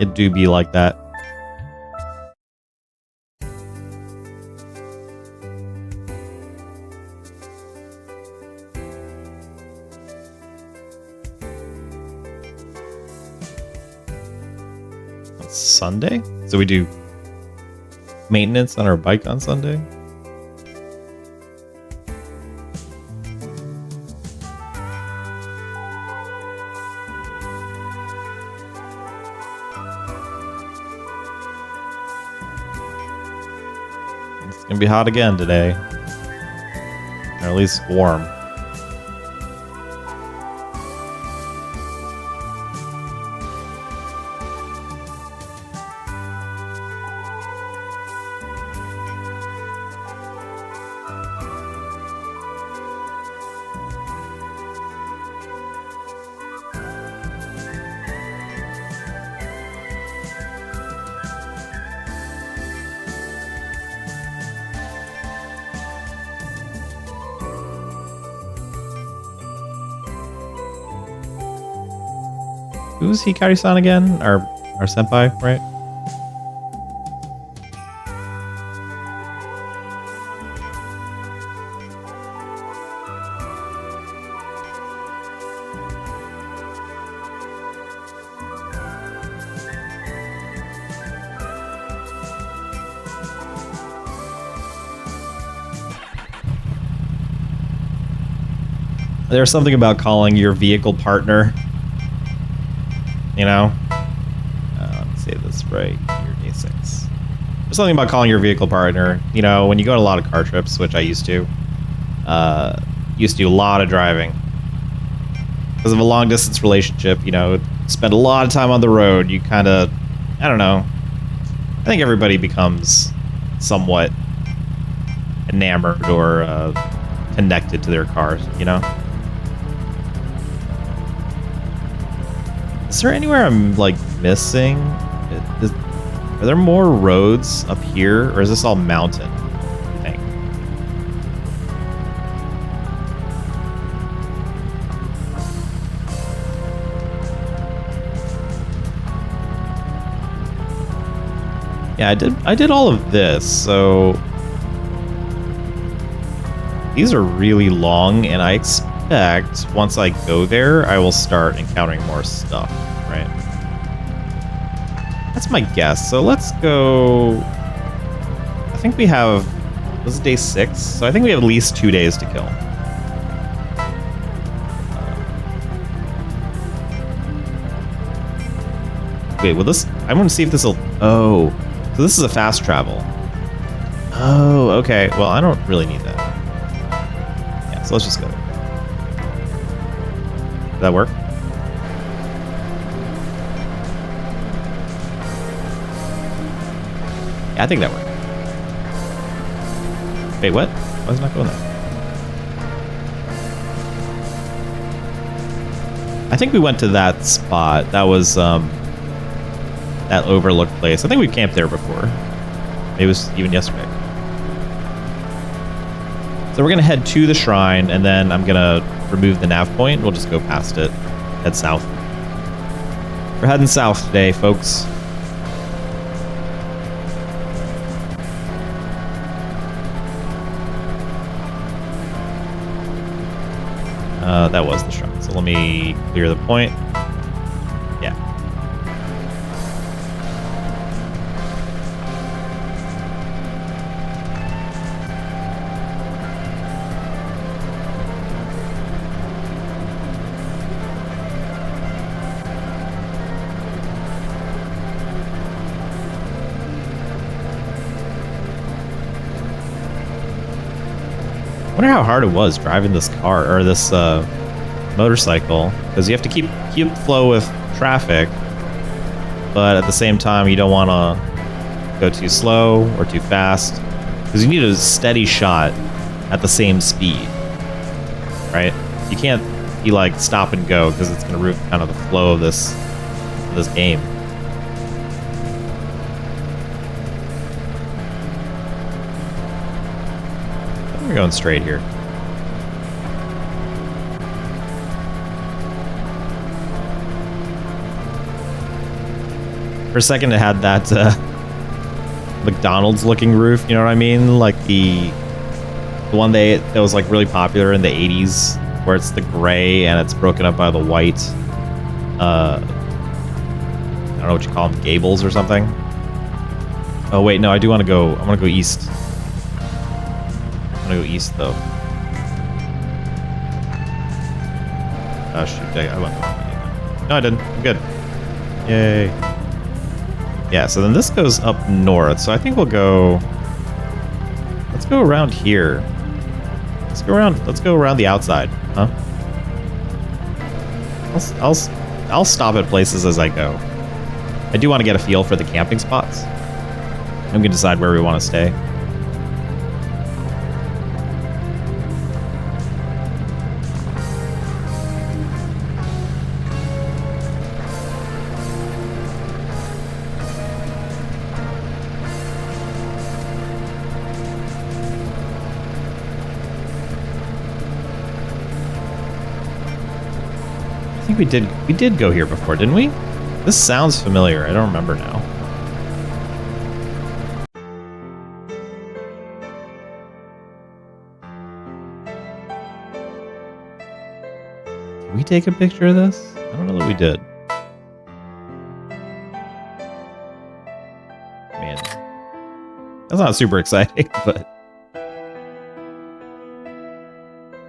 It do be like that. Sunday? So we do maintenance on our bike on Sunday? It's gonna be hot again today. Or at least warm. Who's Hikari-san again? Our senpai, right? There's something about calling your vehicle partner. You know? Let's say this right here, day 6. There's something about calling your vehicle partner. You know, when you go on a lot of car trips, which I used to do a lot of driving. Because of a long distance relationship, you know, spend a lot of time on the road, you kind of, I don't know. I think everybody becomes somewhat enamored or connected to their cars, you know? Is there anywhere I'm, like, missing? Are there more roads up here, or is this all mountain, I think? Yeah, I did all of this, so these are really long, and I expect once I go there, I will start encountering more stuff, right? That's my guess. So let's go. I think we have. This is day 6, so I think we have at least 2 days to kill. Wait, will this... I want to see if this will... Oh. So this is a fast travel. Oh, okay. Well, I don't really need that. Yeah, so let's just go. Did that work? Yeah, I think that worked. Wait, what? Why is it not going there? I think we went to that spot. That was, that overlooked place. I think we camped there before. Maybe it was even yesterday. So we're going to head to the shrine, and then I'm going to remove the nav point. We'll just go past it. Head south. We're heading south today, folks. That was the shrine. So let me clear the point. Yeah. I wonder how hard it was driving this car or this motorcycle, because you have to keep flow with traffic, but at the same time you don't want to go too slow or too fast, because you need a steady shot at the same speed, right? You can't be like stop and go, because it's going to ruin kind of the flow of this game. We're going straight here. For a second, it had that McDonald's looking roof. You know what I mean? Like the one that was like really popular in the 80s, where it's the gray and it's broken up by the white. I don't know what you call them, gables or something. Oh wait, no, I do want to go. I want to go east. I'm gonna go east though. Oh shoot, I went the wrong way. No, I didn't. I'm good. Yay. Yeah, so then this goes up north. So I think we'll go. Let's go around here. Let's go around the outside, huh? I'll stop at places as I go. I do want to get a feel for the camping spots. I'm gonna decide where we want to stay. I think we did go here before, didn't we? This sounds familiar. I don't remember now. Did we take a picture of this? I don't know that we did. Man, that's not super exciting, but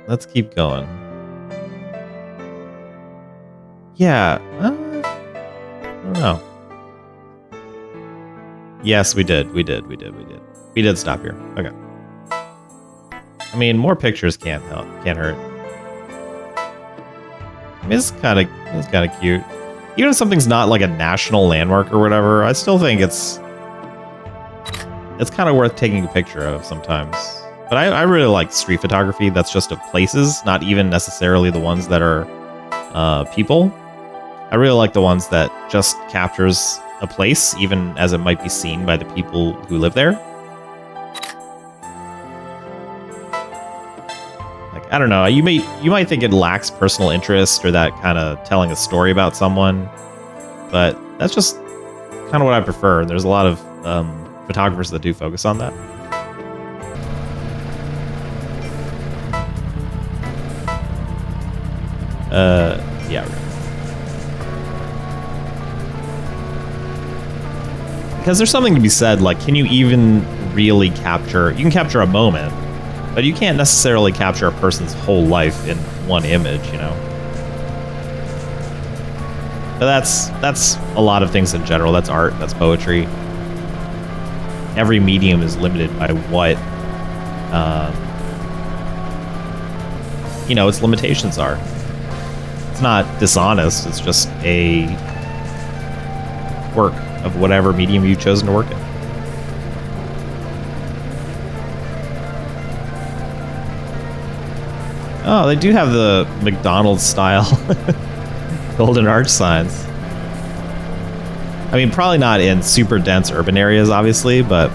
let's keep going. Yeah, I don't know. Yes, we did. We did stop here. Okay. I mean, more pictures can't hurt. I mean, it's kind of cute. Even if something's not like a national landmark or whatever, I still think it's kind of worth taking a picture of sometimes. But I really like street photography that's just of places, not even necessarily the ones that are people. I really like the ones that just captures a place, even as it might be seen by the people who live there. Like, I don't know, you might think it lacks personal interest or that kind of telling a story about someone, but that's just kind of what I prefer. There's a lot of photographers that do focus on that. Yeah. Because there's something to be said, like, can you even really capture... You can capture a moment, but you can't necessarily capture a person's whole life in one image, you know? But that's a lot of things in general. That's art. That's poetry. Every medium is limited by what, its limitations are. It's not dishonest. It's just a work of whatever medium you've chosen to work in. Oh, they do have the McDonald's style golden arch signs. I mean, probably not in super dense urban areas, obviously, but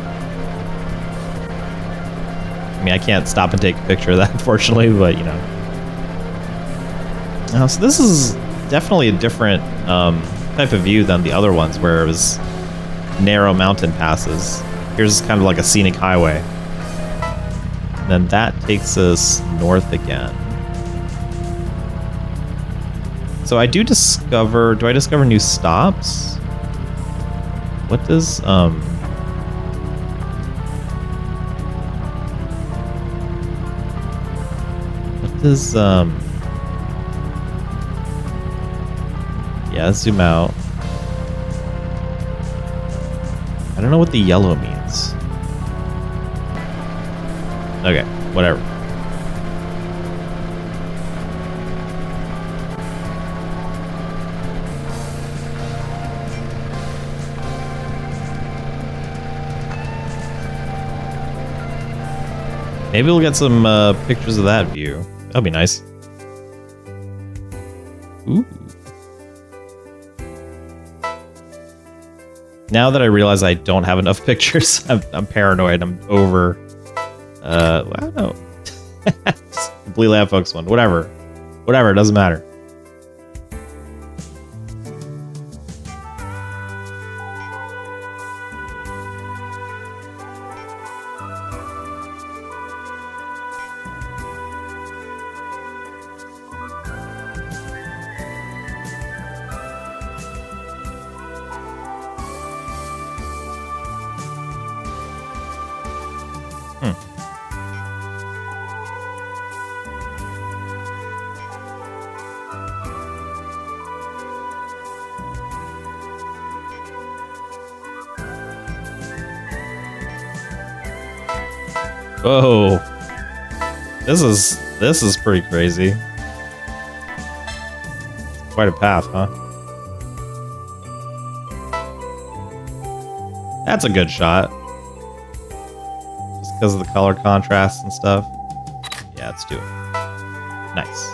I mean, I can't stop and take a picture of that, unfortunately, but so this is definitely a different type of view than the other ones where it was narrow mountain passes. Here's kind of like a scenic highway. And then that takes us north again. So I do I discover new stops? What does, yeah, zoom out. I don't know what the yellow means. Okay, whatever. Maybe we'll get some pictures of that view. That'll be nice. Ooh. Now that I realize I don't have enough pictures, I'm paranoid. I'm over. I don't know. Just completely unfocused one. Whatever. It doesn't matter. Whoa. This is pretty crazy. Quite a path, huh? That's a good shot. Just because of the color contrast and stuff. Yeah, let's do it. Nice.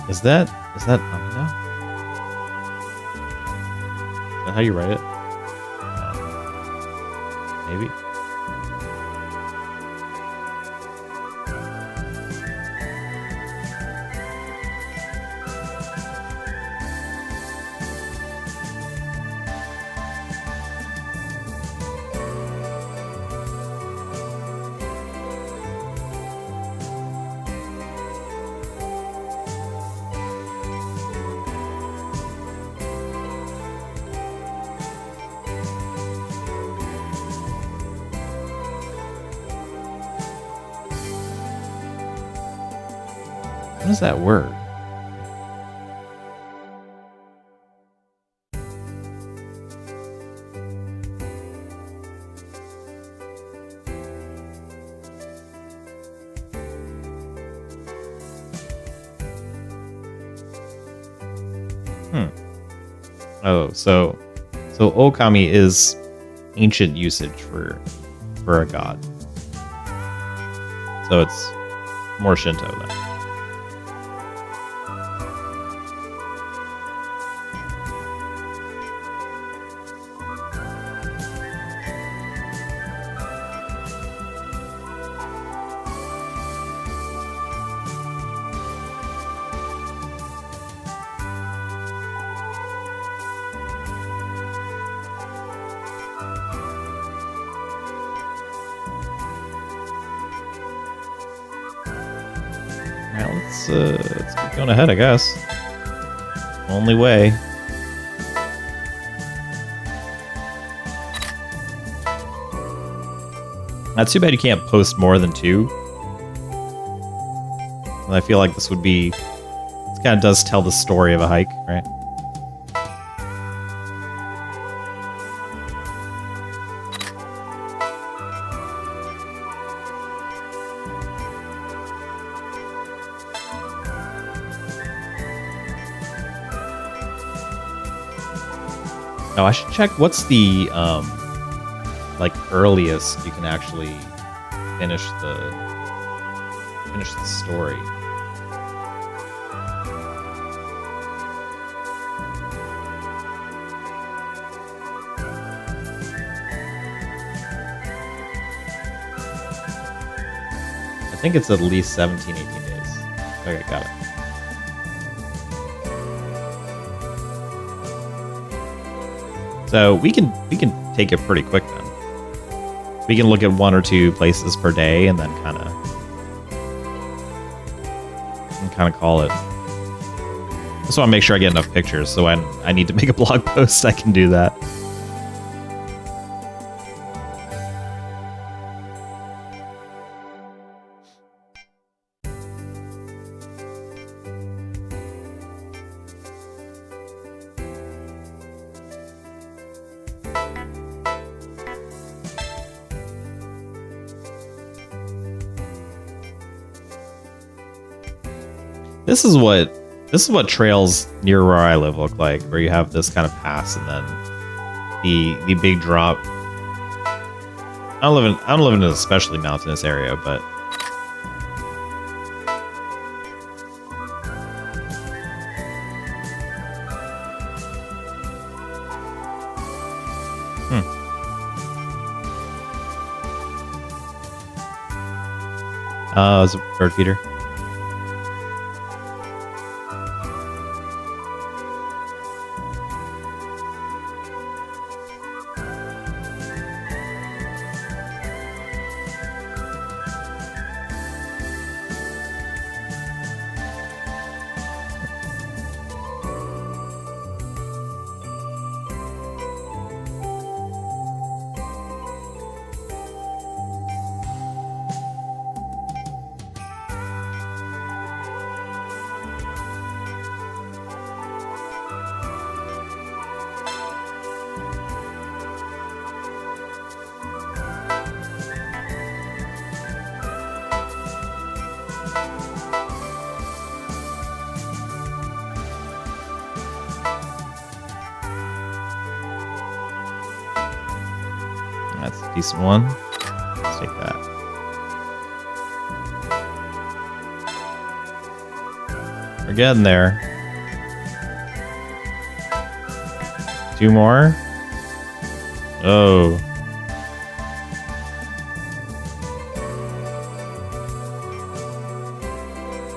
Is that Amina? Is that how you write it? Maybe. What is that word? Oh, so Okami is ancient usage for a god. So it's more Shinto then. Alright, let's keep going ahead, I guess. Only way. That's too bad you can't post more than 2. And I feel like this would be... This kind of does tell the story of a hike, right? Oh, I should check what's the like earliest you can actually finish the story. I think it's at least 17, 18 days. Okay, got it. So we can take it pretty quick then. We can look at 1 or 2 places per day and then kind of call it. Just want to make sure I get enough pictures. So when I need to make a blog post, I can do that. This is what trails near where I live look like, where you have this kind of pass and then the big drop. I don't live in an especially mountainous area, but it's a bird feeder. That's a decent one. Let's take that. We're getting there. 2 more. Oh.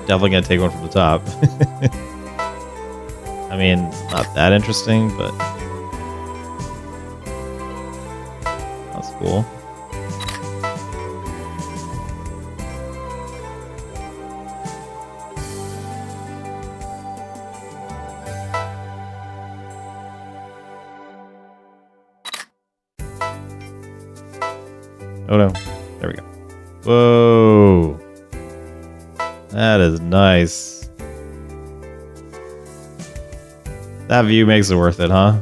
Definitely gonna take one from the top. I mean, it's not that interesting, but that's cool. Oh no, there we go. Whoa. That is nice. That view makes it worth it, huh?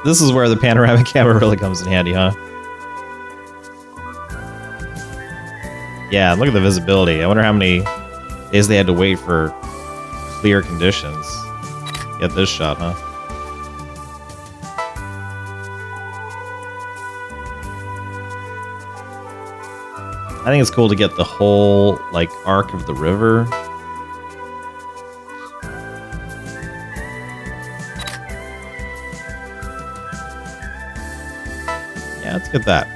This is where the panoramic camera really comes in handy, huh? Yeah, look at the visibility. I wonder how many days they had to wait for clear conditions. Get this shot, huh? I think it's cool to get the whole, like, arc of the river. Yeah, let's get that.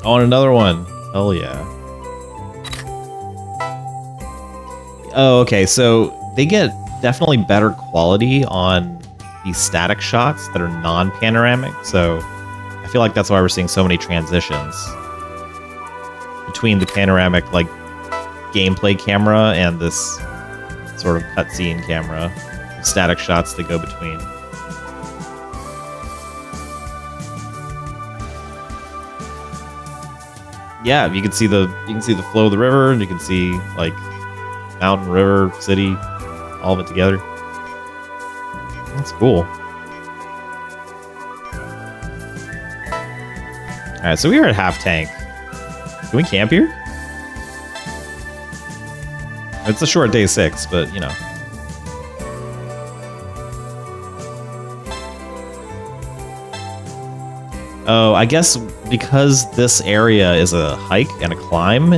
Oh, and another one. Hell yeah. Oh, okay. So they get definitely better quality on these static shots that are non-panoramic. So I feel like that's why we're seeing so many transitions between the panoramic, like, gameplay camera and this sort of cutscene camera. Static shots that go between. Yeah, you can see the flow of the river, and you can see like mountain, river, city, all of it together. That's cool. All right, so we are at half tank. Can we camp here? It's a short day 6, but you know. Oh, I guess because this area is a hike and a climb,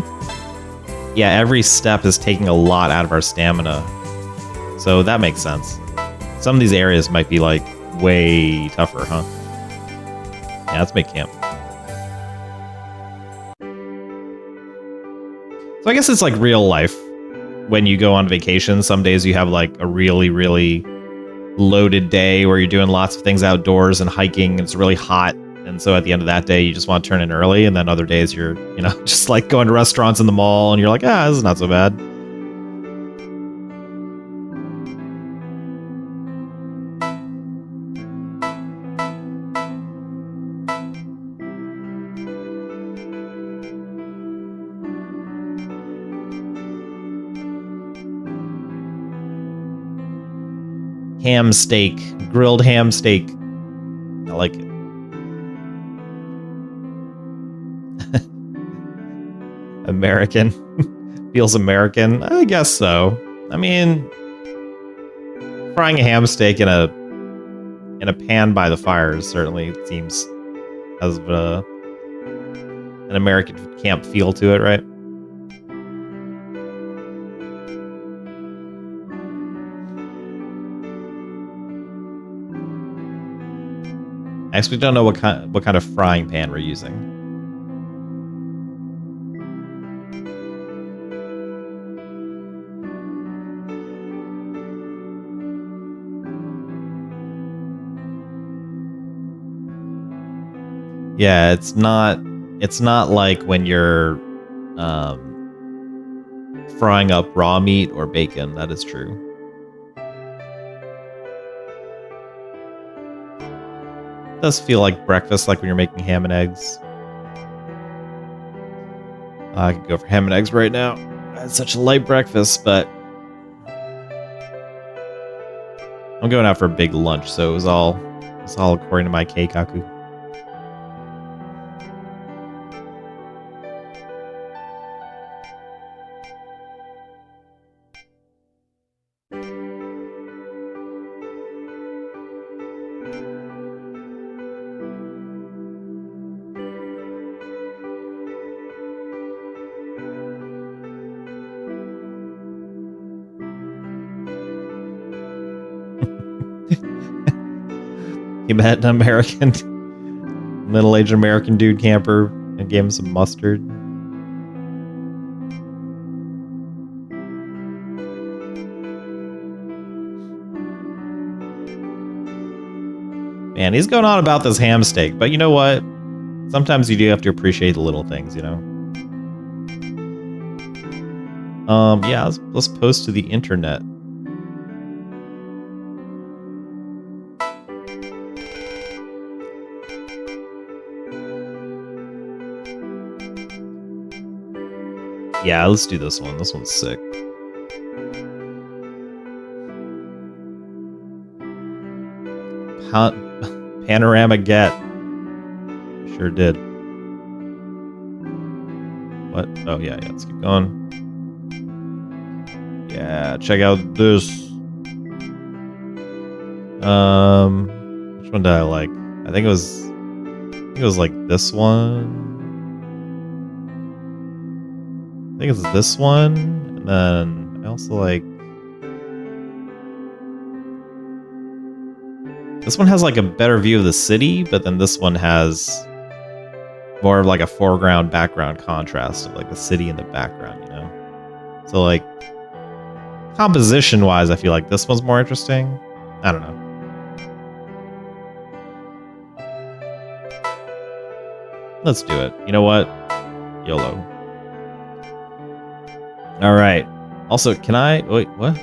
yeah, every step is taking a lot out of our stamina. So that makes sense. Some of these areas might be, like, way tougher, huh? Yeah, let's make camp. So I guess it's like real life. When you go on vacation, some days you have, like, a really, really loaded day where you're doing lots of things outdoors and hiking, and it's really hot. And so at the end of that day, you just want to turn in early. And then other days you're, you know, just like going to restaurants in the mall and you're like, this is not so bad. Ham steak, grilled ham steak. I like it. American. Feels American. I guess so. I mean, frying a ham steak in a pan by the fire certainly seems has an American camp feel to it, right? I actually don't know what kind of frying pan we're using. Yeah, it's not like when you're frying up raw meat or bacon. That is true. It does feel like breakfast, like when you're making ham and eggs. I could go for ham and eggs right now. I had such a light breakfast, but I'm going out for a big lunch, so it was all according to my keikaku. He met an American, middle-aged American dude camper and gave him some mustard. Man, he's going on about this ham steak, but you know what? Sometimes you do have to appreciate the little things, you know? Yeah, let's post to the internet. Yeah, let's do this one. This one's sick. Panorama get. Sure did. What? Oh, yeah, let's keep going. Yeah, check out this. Which one did I like? I think it was like this one. I think it's this one, and then I also like this one has like a better view of the city, but then this one has more of like a foreground background contrast of like the city in the background, you know? So like composition-wise, I feel like this one's more interesting. I don't know. Let's do it. You know what? YOLO. All right. Also, can I... Wait, what?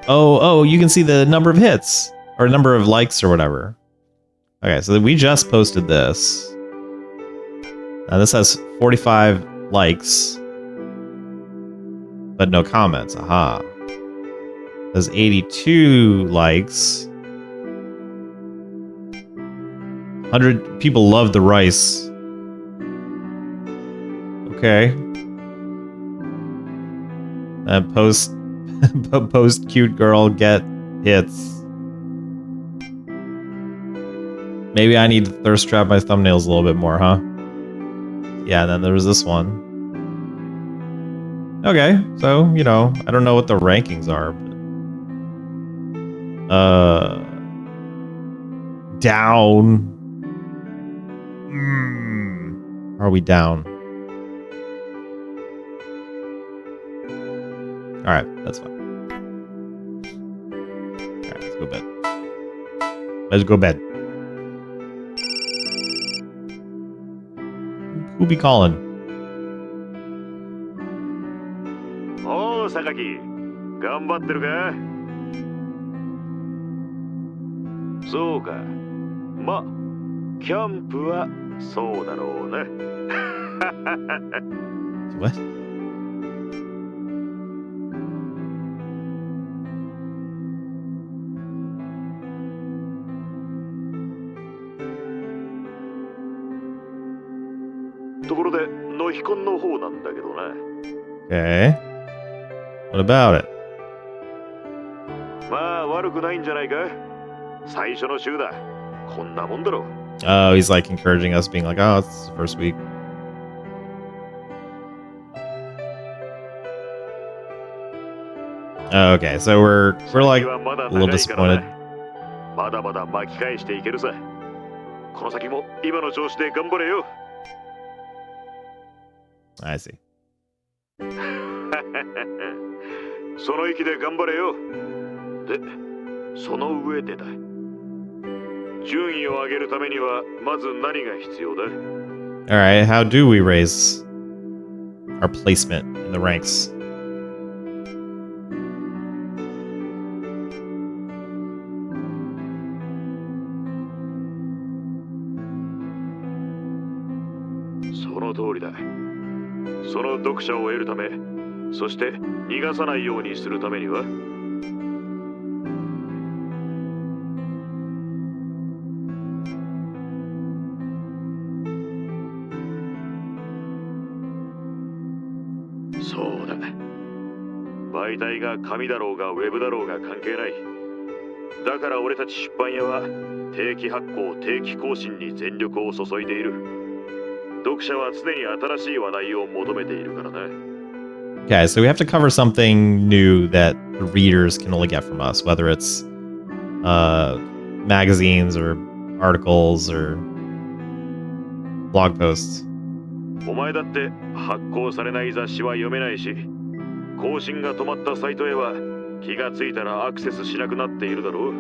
Oh, you can see the number of hits. Or number of likes or whatever. Okay, so we just posted this. Now this has 45 likes. But no comments. Aha. There's 82 likes. 100 people love the rice. Okay. Post post cute girl get hits. Maybe I need to thirst trap my thumbnails a little bit more, huh? Yeah, and then there was this one. Okay, so, you know, I don't know what the rankings are, but down. Are we down? Alright, that's fine. Alright, let's go to bed. Let's go to bed. Who be calling? Oh, Sakaki. 頑張ってるか? そうか。ま、キャンプはそうだろうね。What? Okay. What about it? まあ悪くないんじゃないか。最初の週だ。こんなもんだろ。Oh, he's like encouraging us, being like, "Oh, it's the first week." Oh, okay, so we're like a little disappointed. まだまだ巻き返していけるさ。この先も今の調子で頑張れよ。I see. その意気で頑張れよ。で、その上でだ。順位を上げるためにはまず何が必要だ? All right, how do we raise our placement in the ranks? その通りだ。その読者を得るため、そして逃がさないようにするためには。そうだ。媒体が紙だろうがウェブだろうが関係ない。だから俺たち出版屋は定期発行、定期更新に全力を注いでいる。読者は常に新しい話題を求めているからね。Okay, so we have to cover something new that the readers can only get from us, whether it's magazines or articles or blog posts. お前だって発行されない雑誌は読めないし、更新が止まったサイトへは気がついたらアクセスしなくなっているだろう。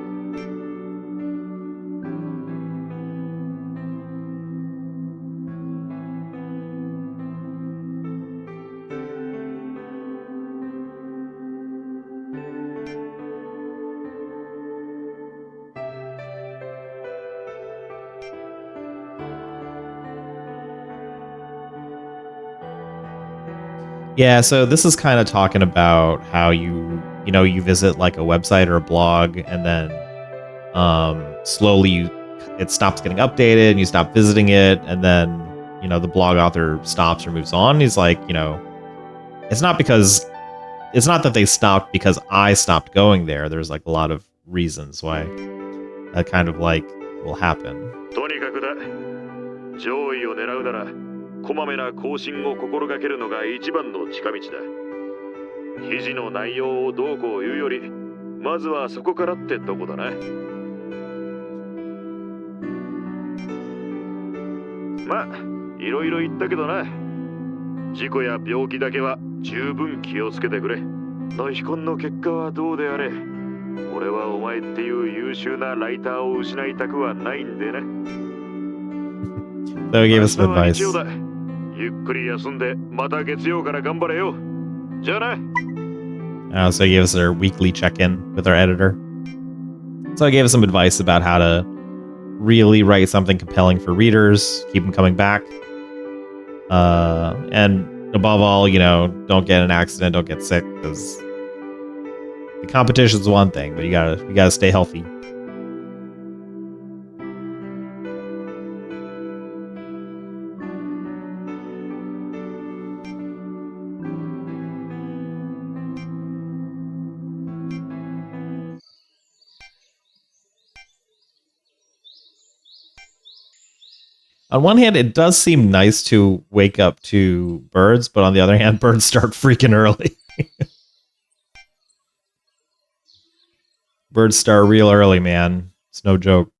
Yeah, so this is kind of talking about how you visit like a website or a blog, and then slowly it stops getting updated and you stop visiting it, and then the blog author stops or moves on. He's like, it's not that they stopped because I stopped going there. There's like a lot of reasons why that kind of like will happen. とにかくだ。上位を狙うならこまめな更新を心がけるのが一番の近道だ。記事の内容をどうこう言うより、まずはそこからってとこだな。まあ、いろいろ言ったけどな。事故や病気だけは十分気をつけてくれ。ノイヒコンの結果はどうであれ、俺はお前っていう優秀なライターを失いたくはないんでね。So he gave us some 明日は advice. 日曜だ。ゆっくり休んでまた月曜から頑張れよ。じゃあな。So he gave us our weekly check-in with our editor. So he gave us some advice about how to really write something compelling for readers, keep them coming back. And above all, you know, don't get in an accident, don't get sick, because the competition's one thing, but you gotta stay healthy. On one hand, it does seem nice to wake up to birds, but on the other hand, birds start freaking early. Birds start real early, man. It's no joke.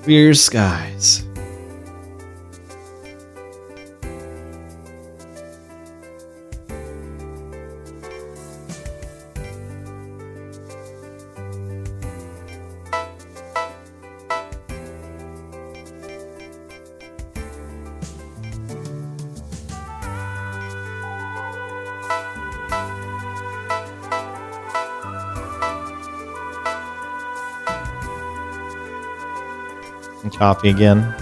Fierce skies. And coffee again.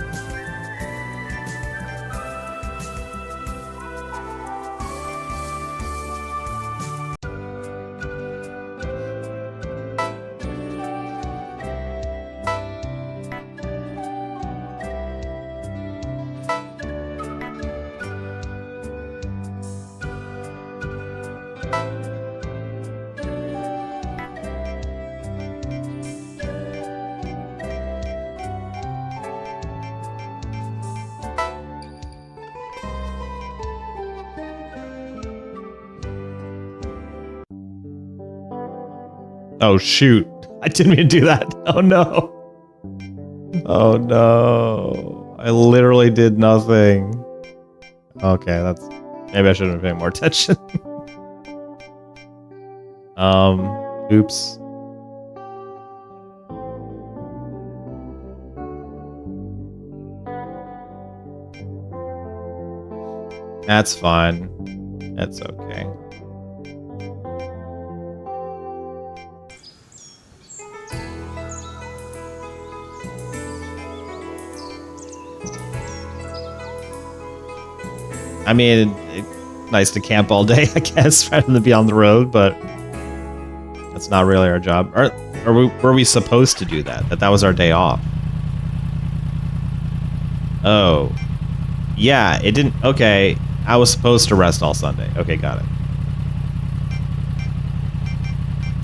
Oh, shoot. I didn't mean to do that. Oh, no. Oh, no. I literally did nothing. Okay, that's... Maybe I should have been paying more attention. Oops. That's fine. That's okay. I mean, it's nice to camp all day, I guess, rather than be on the road, but that's not really our job. Were we supposed to do that? That was our day off? Oh. Yeah, it didn't... Okay, I was supposed to rest all Sunday. Okay, got it.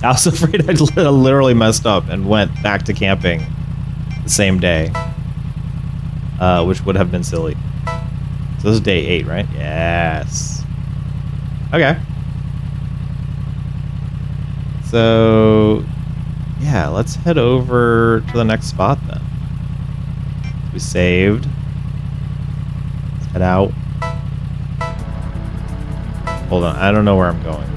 I was afraid I literally messed up and went back to camping the same day, which would have been silly. So this is day 8, right? Yes. Okay. So, yeah, let's head over to the next spot then. We saved. Let's head out. Hold on, I don't know where I'm going though.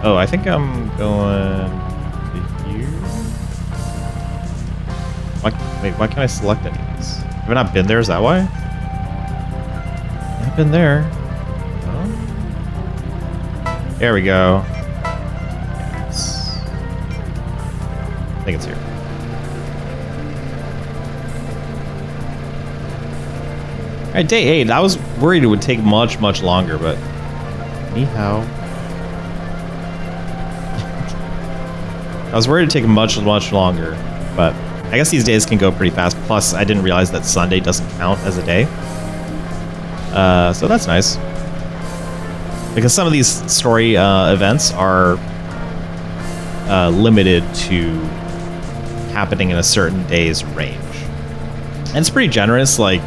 Oh, I think I'm going to here. Why can't I select any of these? Have I not been there? Is that why? I've been there. Oh. There we go. Yes. I think it's here. Alright, day 8. I was worried it would take much, much longer, but... Ni hao. I was worried it'd take much, much longer, but I guess these days can go pretty fast. Plus, I didn't realize that Sunday doesn't count as a day. So that's nice. Because some of these story events are limited to happening in a certain day's range. And it's pretty generous. Like,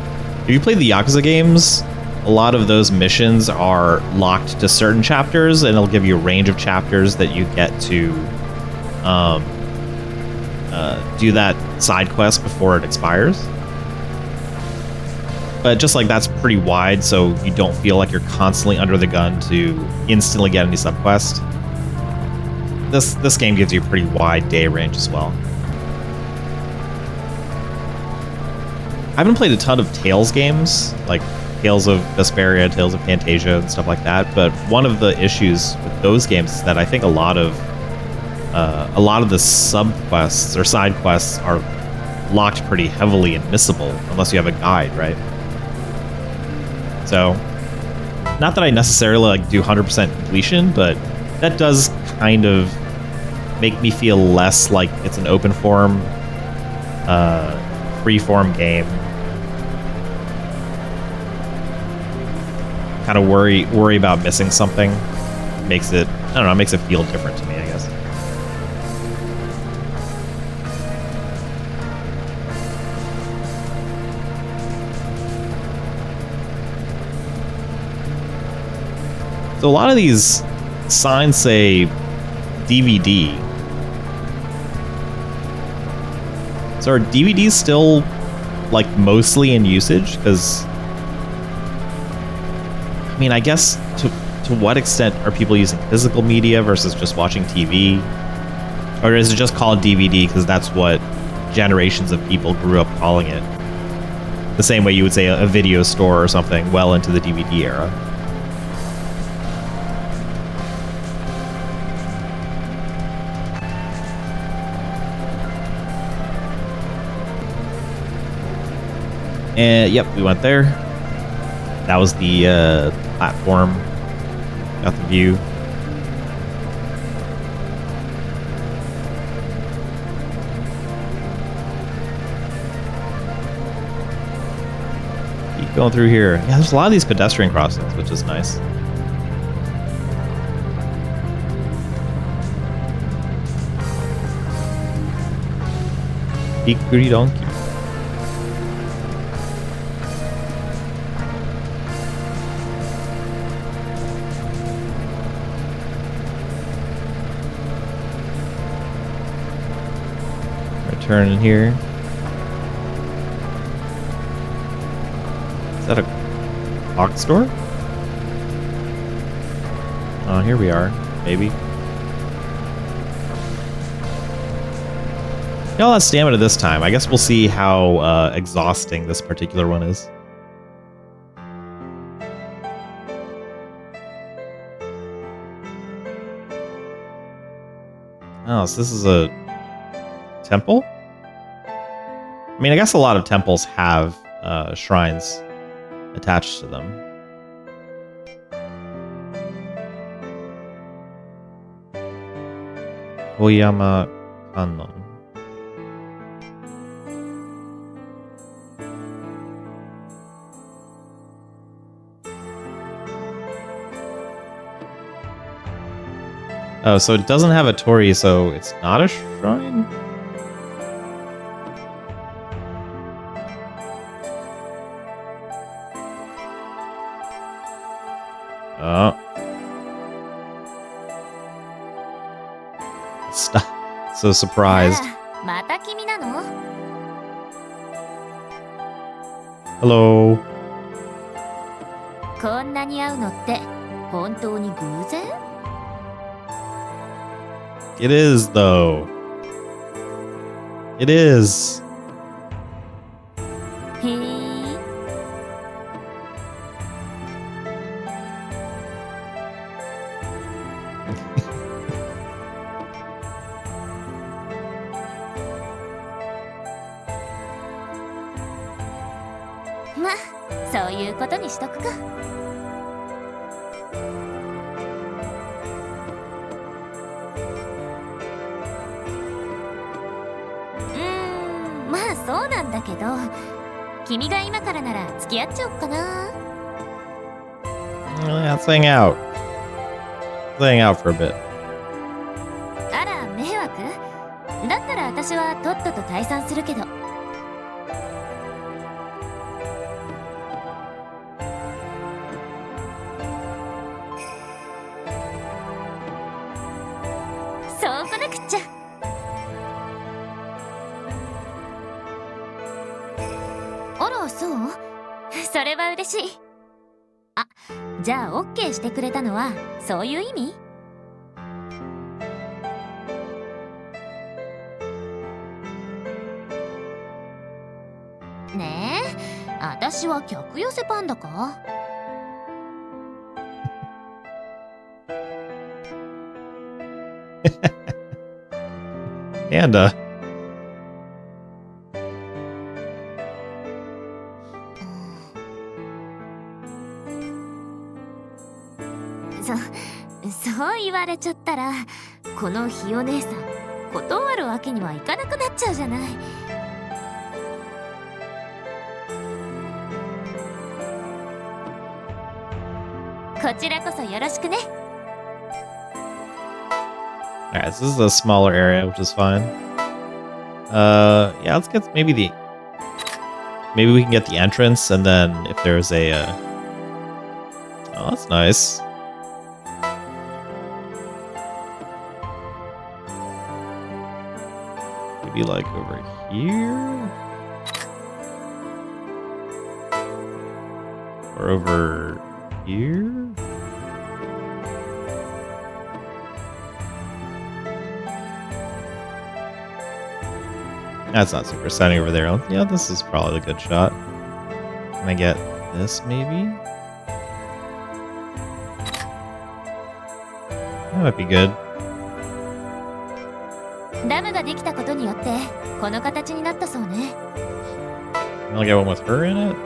if you play the Yakuza games, a lot of those missions are locked to certain chapters, and it'll give you a range of chapters that you get to do that side quest before it expires. But just like that's pretty wide, so you don't feel like you're constantly under the gun to instantly get any subquest. This game gives you a pretty wide day range as well. I haven't played a ton of Tales games, like Tales of Vesperia, Tales of Fantasia, and stuff like that. But one of the issues with those games is that I think a lot of the subquests or side quests are locked pretty heavily and missable unless you have a guide, right? So, not that I necessarily like do 100% completion, but that does kind of make me feel less like it's an open form, free form game. Kind of worry about missing something. Makes it, I don't know, makes it feel different to me, I guess. So a lot of these signs say DVD. So are DVDs still like mostly in usage? Because I mean, I guess to what extent are people using physical media versus just watching TV? Or is it just called DVD because that's what generations of people grew up calling it? The same way you would say a video store or something well into the DVD era. And yep, we went there. That was the platform. Got the view. Keep going through here. Yeah, there's a lot of these pedestrian crossings, which is nice. Hikuri donkey. Turn in here. Is that a clock store? Oh, here we are. Maybe. Got a lot of stamina this time. I guess we'll see how exhausting this particular one is. Oh, so this is a temple? I mean, I guess a lot of temples have shrines attached to them. Oyama Kannon. Oh, so it doesn't have a torii, so it's not a shrine? Oh. Stop. So surprised. Hello. It is, though. It is. そういうことにしとくか。まあそうなんだけど、君が今からなら付き合っちゃおっかな。Let's hang out. Let's hang out for a bit. あら、迷惑？だったら私はとっとと退散するけど。そうこなくっちゃ。あら、そう？それは嬉しい。あ、じゃあ OK してくれたのはそういう意味？ねえ、私は客寄せパンダか？Panda. そう言われちゃったら、このひよ姉さん断るわけにはいかなくなっちゃうじゃない。こちらこそよろしくね。Alright, so this is a smaller area, which is fine. Yeah, let's get maybe we can get the entrance, and then if there's a oh, that's nice. Maybe like over here? Or over here? That's not super exciting over there. Yeah, this is probably a good shot. Can I get this maybe? That might be good. ダムができたことによってこの形になったそうね。I'll get one with her in it? .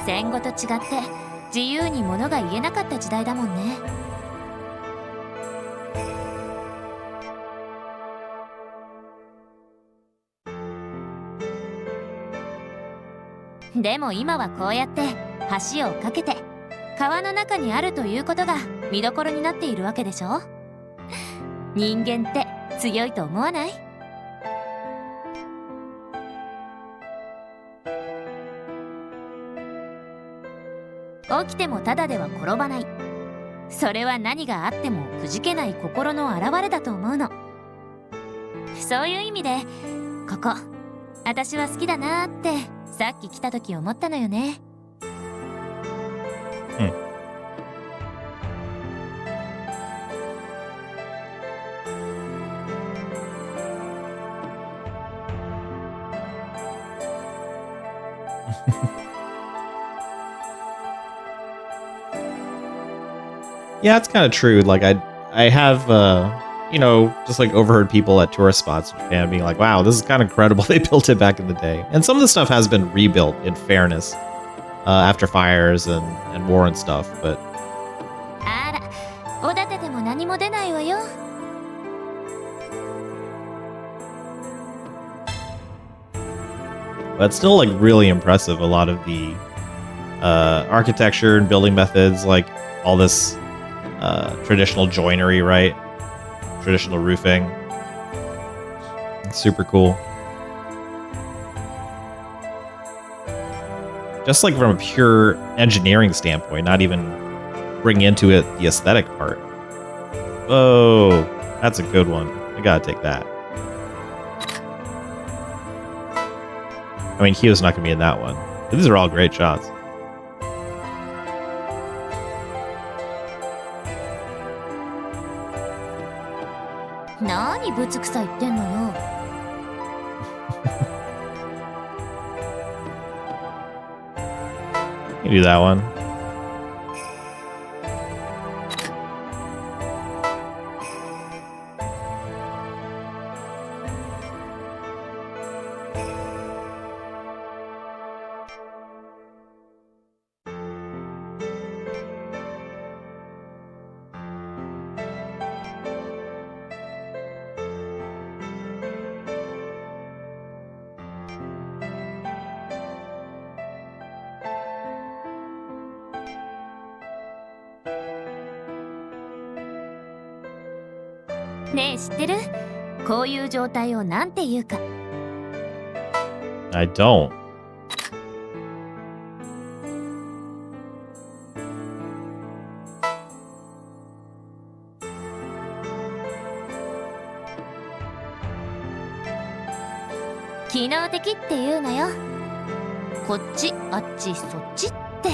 戦後と違って自由に物が言えなかった時代だもんね。でも今はこうやって橋を架けて川の中にあるということが見どころになっているわけでしょ。人間って強いと思わない？起きてもただでは転ばない。それは何があってもくじけない心の表れだと思うの。そういう意味でここ私は好きだなーってさっき来た時思ったのよね。Yeah, it's kind of true. Like I have just like overheard people at tourist spots in Japan being like, "Wow, this is kind of incredible. They built it back in the day." And some of the stuff has been rebuilt, in fairness, after fires and war and stuff. But あら、おだてても何も出ないわよ。but it's still like really impressive. A lot of the architecture and building methods, like all this traditional joinery, right? Traditional roofing. It's super cool. Just like from a pure engineering standpoint, not even bring into it the aesthetic part. Oh, that's a good one. I gotta take that. I mean, Hiyo's not gonna be in that one. But these are all great shots. ぶつくさ言ってんのよ。You do that one.「ねえ知ってる？こういう状態をなんて言うか。」 I don't. 機能的って言うのよ。こっちあっちそっちって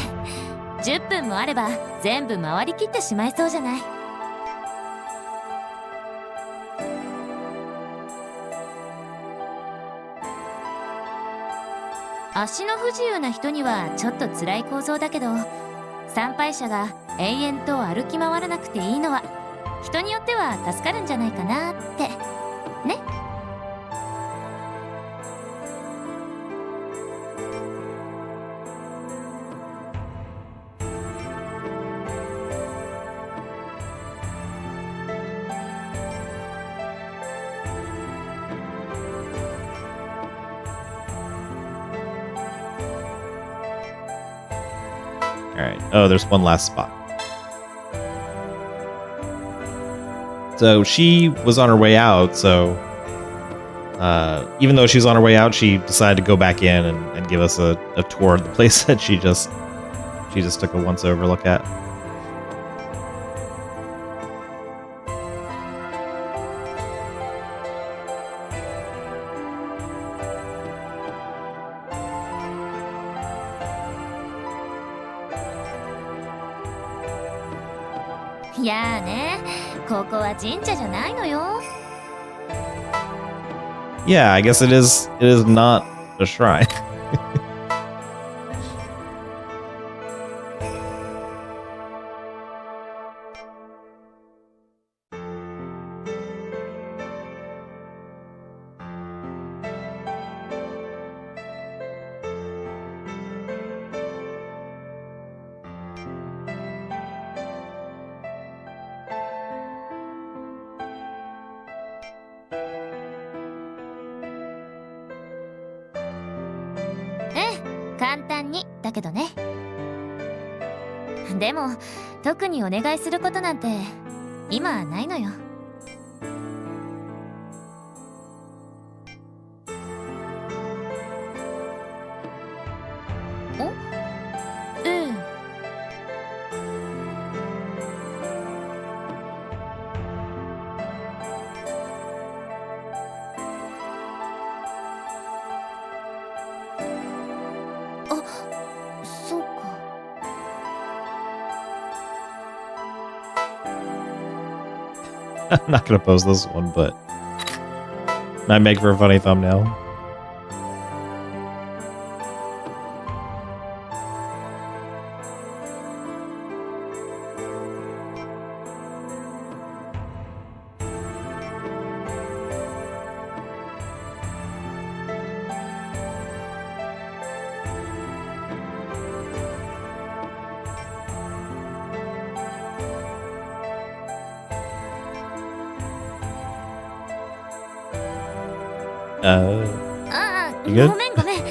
10分もあれば全部回りきってしまいそうじゃない。足の不自由な人にはちょっと辛い構造だけど、参拝者が延々と歩き回らなくていいのは人によっては助かるんじゃないかなってね。Alright. Oh, there's one last spot. So she was on her way out, so even though she was on her way out, she decided to go back in and give us a tour of the place that she just took a once-over look at. .やあね、ここは神社じゃないのよ。 Yeah, I guess it is not a shrine.ええ、簡単にだけどね。でも特にお願いすることなんて今はないのよ。お？ええ。あ、そうか。I'm not gonna post this one, but might make for a funny thumbnail. Uh, ああ、 You good? ごめんごめん。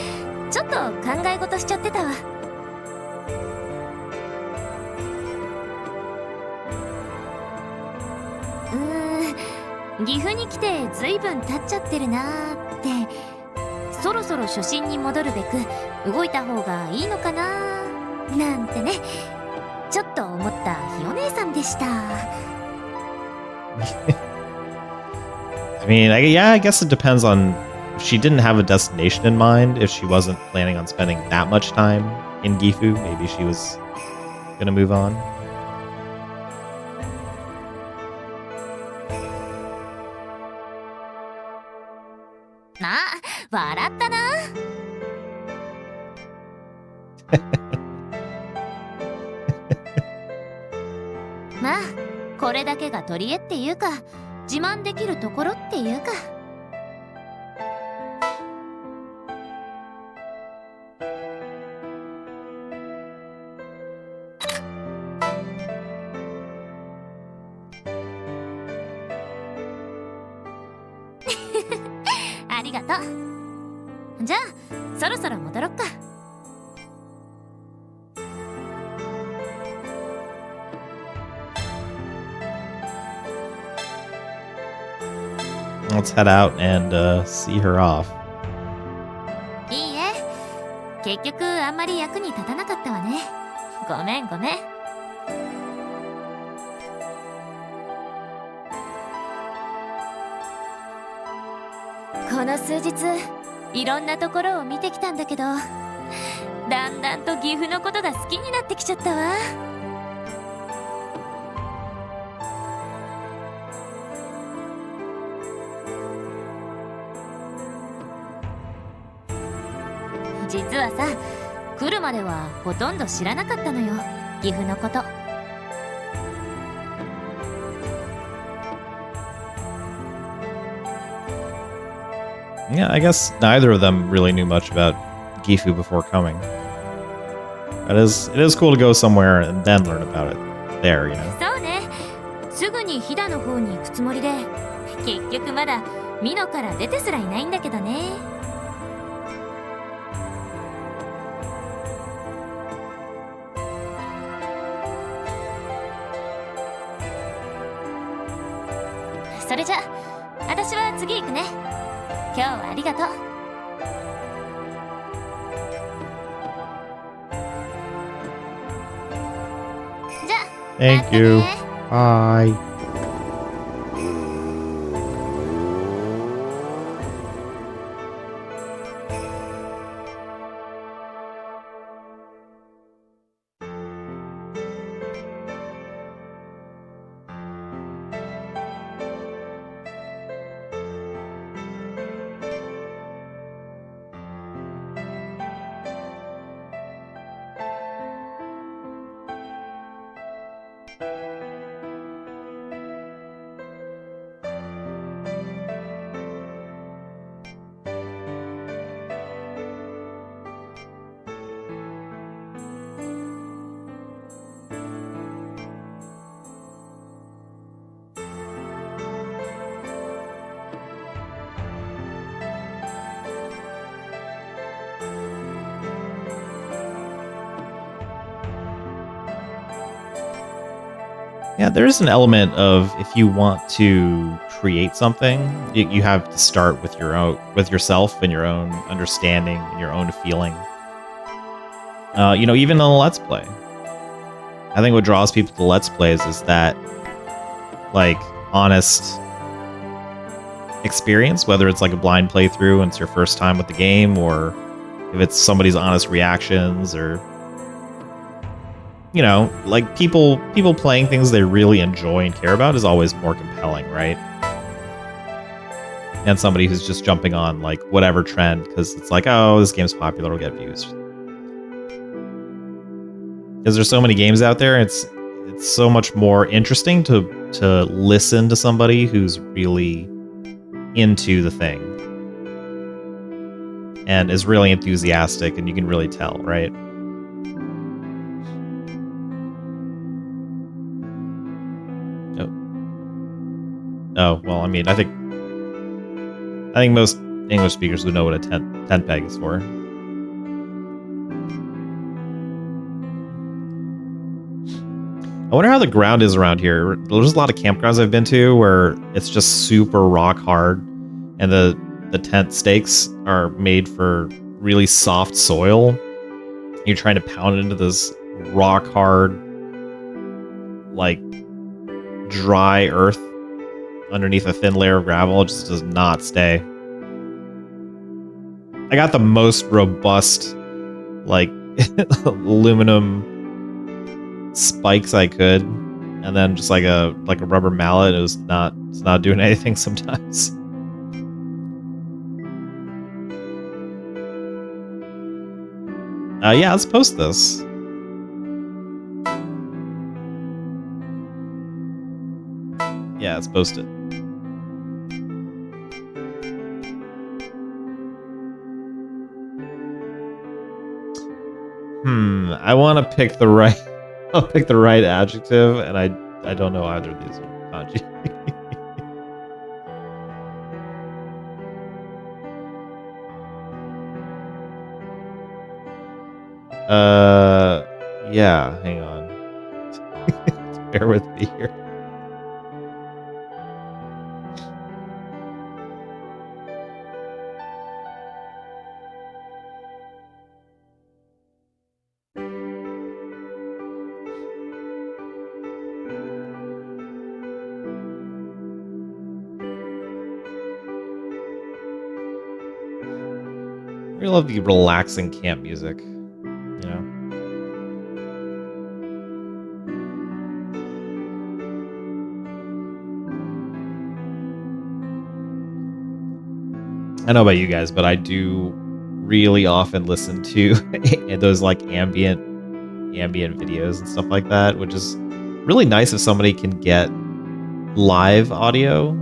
ちょっと考え事しちゃってたわ。岐阜に来てずいぶん経っちゃってるなーって。そろそろ初心に戻るべく動いた方がいいのかななんてね、ちょっと思ったひよ姉さんでした。I mean, I guess it depends on if she didn't have a destination in mind. If she wasn't planning on spending that much time in Gifu, maybe she was gonna move on. あ、笑ったな。まあ、これだけが取り柄っていうか、自慢できるところっていうか。ありがとう。じゃあ、そろそろ戻ろっか。Let's head out and see her off. いいえ、結局あんまり役に立たなかったわね。ごめんごめん。この数日いろんなところを見てきたんだけど、だんだんと岐阜のことが好きになってきちゃったわ。実はさ、来るまではほとんど知らなかったのよ、岐阜のこと。Yeah, I guess neither of them really knew much about Gifu before coming. It is cool to go somewhere and then learn about it there, you know. そうね、すぐに飛騨の方に行くつもりで、結局まだ美濃から出てすらいないんだけどね。それじゃ、私は次行くね。今日はありがとう。じゃあ、Thank you. Bye. Yeah, there is an element of if you want to create something, you have to start with with yourself and your own understanding and your own feeling. Even on a Let's Play. I think what draws people to Let's Plays is that, like, honest experience, whether it's like a blind playthrough and it's your first time with the game, or if it's somebody's honest reactions, or like people playing things they really enjoy and care about is always more compelling, right? And somebody who's just jumping on like whatever trend because it's like, oh, this game's popular, it'll get views. Because there's so many games out there, it's so much more interesting to listen to somebody who's really into the thing and is really enthusiastic, and you can really tell, right? Oh, well, I mean, I think most English speakers would know what a tent peg is for. I wonder how the ground is around here. There's a lot of campgrounds I've been to where it's just super rock hard, and the tent stakes are made for really soft soil. You're trying to pound into this rock hard, like, dry earth underneath a thin layer of gravel. It just does not stay. I got the most robust, like, aluminum spikes I could, and then just like a rubber mallet. It's not doing anything sometimes. Yeah, let's post this. Yeah, let's post it. I want to pick the right. I'll pick the right adjective, and I don't know either of these are kanji. Yeah. Hang on. Bear with me here. I love the relaxing camp music, you know. I don't know about you guys, but I do really often listen to those like ambient videos and stuff like that, which is really nice if somebody can get live audio,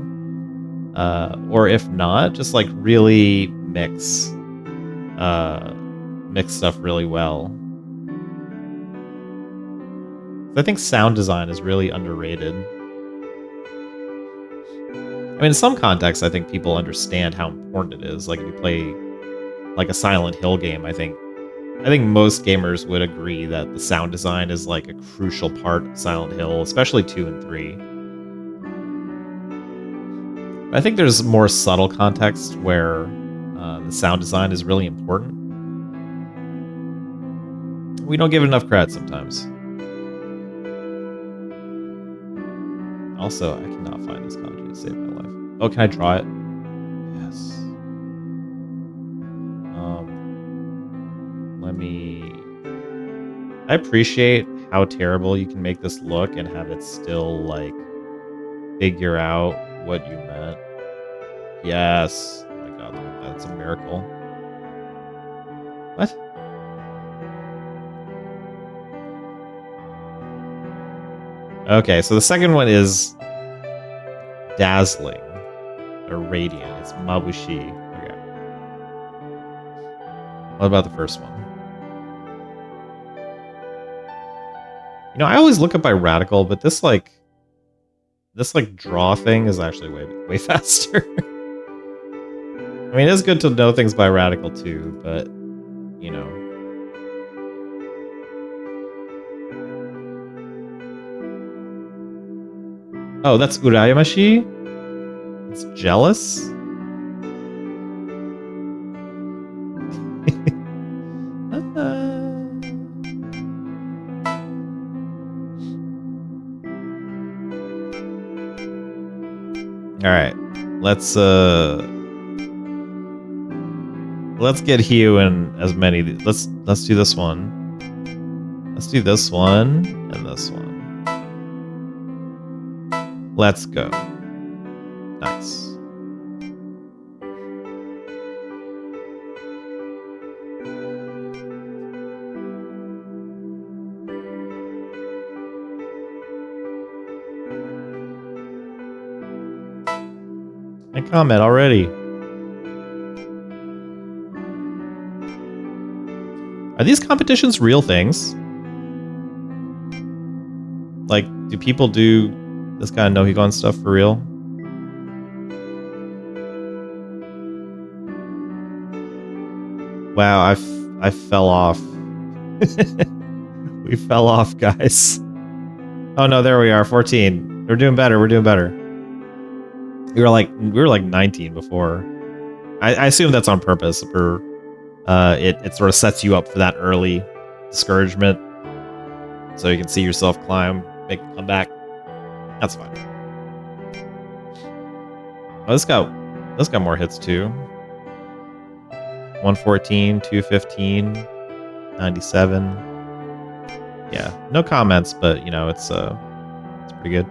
or if not, just like really mix stuff really well. I think sound design is really underrated. I mean, in some contexts, I think people understand how important it is. Like if you play like a Silent Hill game, I think most gamers would agree that the sound design is like a crucial part of Silent Hill, especially 2 and 3. I think there's more subtle context where the sound design is really important. We don't give it enough credit sometimes. Also, I cannot find this kanji to save my life. Oh, can I draw it? Yes. Let me... I appreciate how terrible you can make this look and have it still, like, figure out what you meant. Yes. Oh my god, look at that. It's a miracle. What? Okay, so the second one is dazzling or radiant. It's mabushi. Okay. What about the first one? You know, I always look up by radical, but this draw thing is actually way faster. I mean, it's good to know things by radical too, but you know. Oh, that's urayamashi? It's jealous? Alright. Let's get Hiyo in as many. Let's do this one. Let's do this one and this one. Let's go. Nice. I comment already. Are these competitions real things? Like, do people do this kind of Nohigon stuff for real? Wow, I fell off. We fell off, guys. Oh no, there we are, 14. We're doing better. We're doing better. We were like 19 before. I assume that's on purpose. For it sort of sets you up for that early discouragement, so you can see yourself climb, make a comeback. That's fine. Oh, this got more hits too. 114, 215, 97. Yeah, no comments, but you know it's pretty good.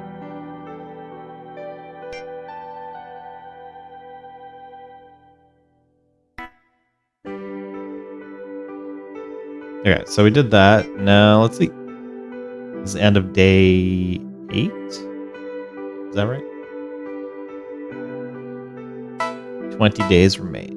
Okay, so we did that. Now let's see. This is the end of day 8. Is that right? 20 days remain.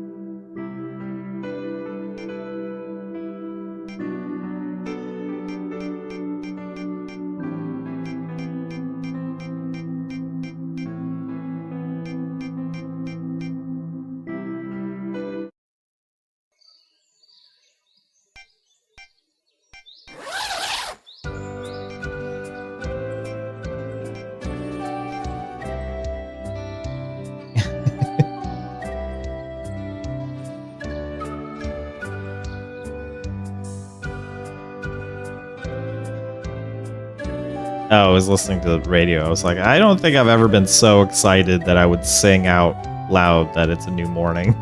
Oh, I was listening to the radio. I was like, I don't think I've ever been so excited that I would sing out loud that it's a new morning.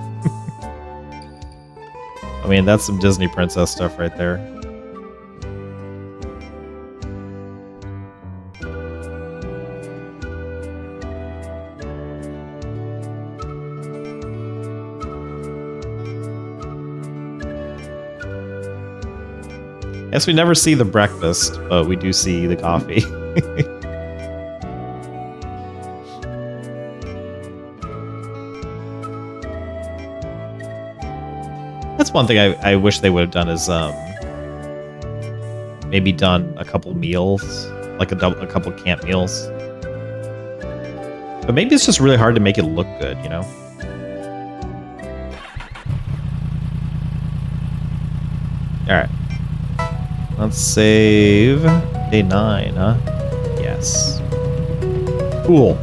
I mean, that's some Disney princess stuff right there. Yes, we never see the breakfast, but we do see the coffee. That's one thing I wish they would have done is maybe done a couple meals, like a couple camp meals. But maybe it's just really hard to make it look good, you know? Alright. Let's save day 9, huh? Yes. Cool.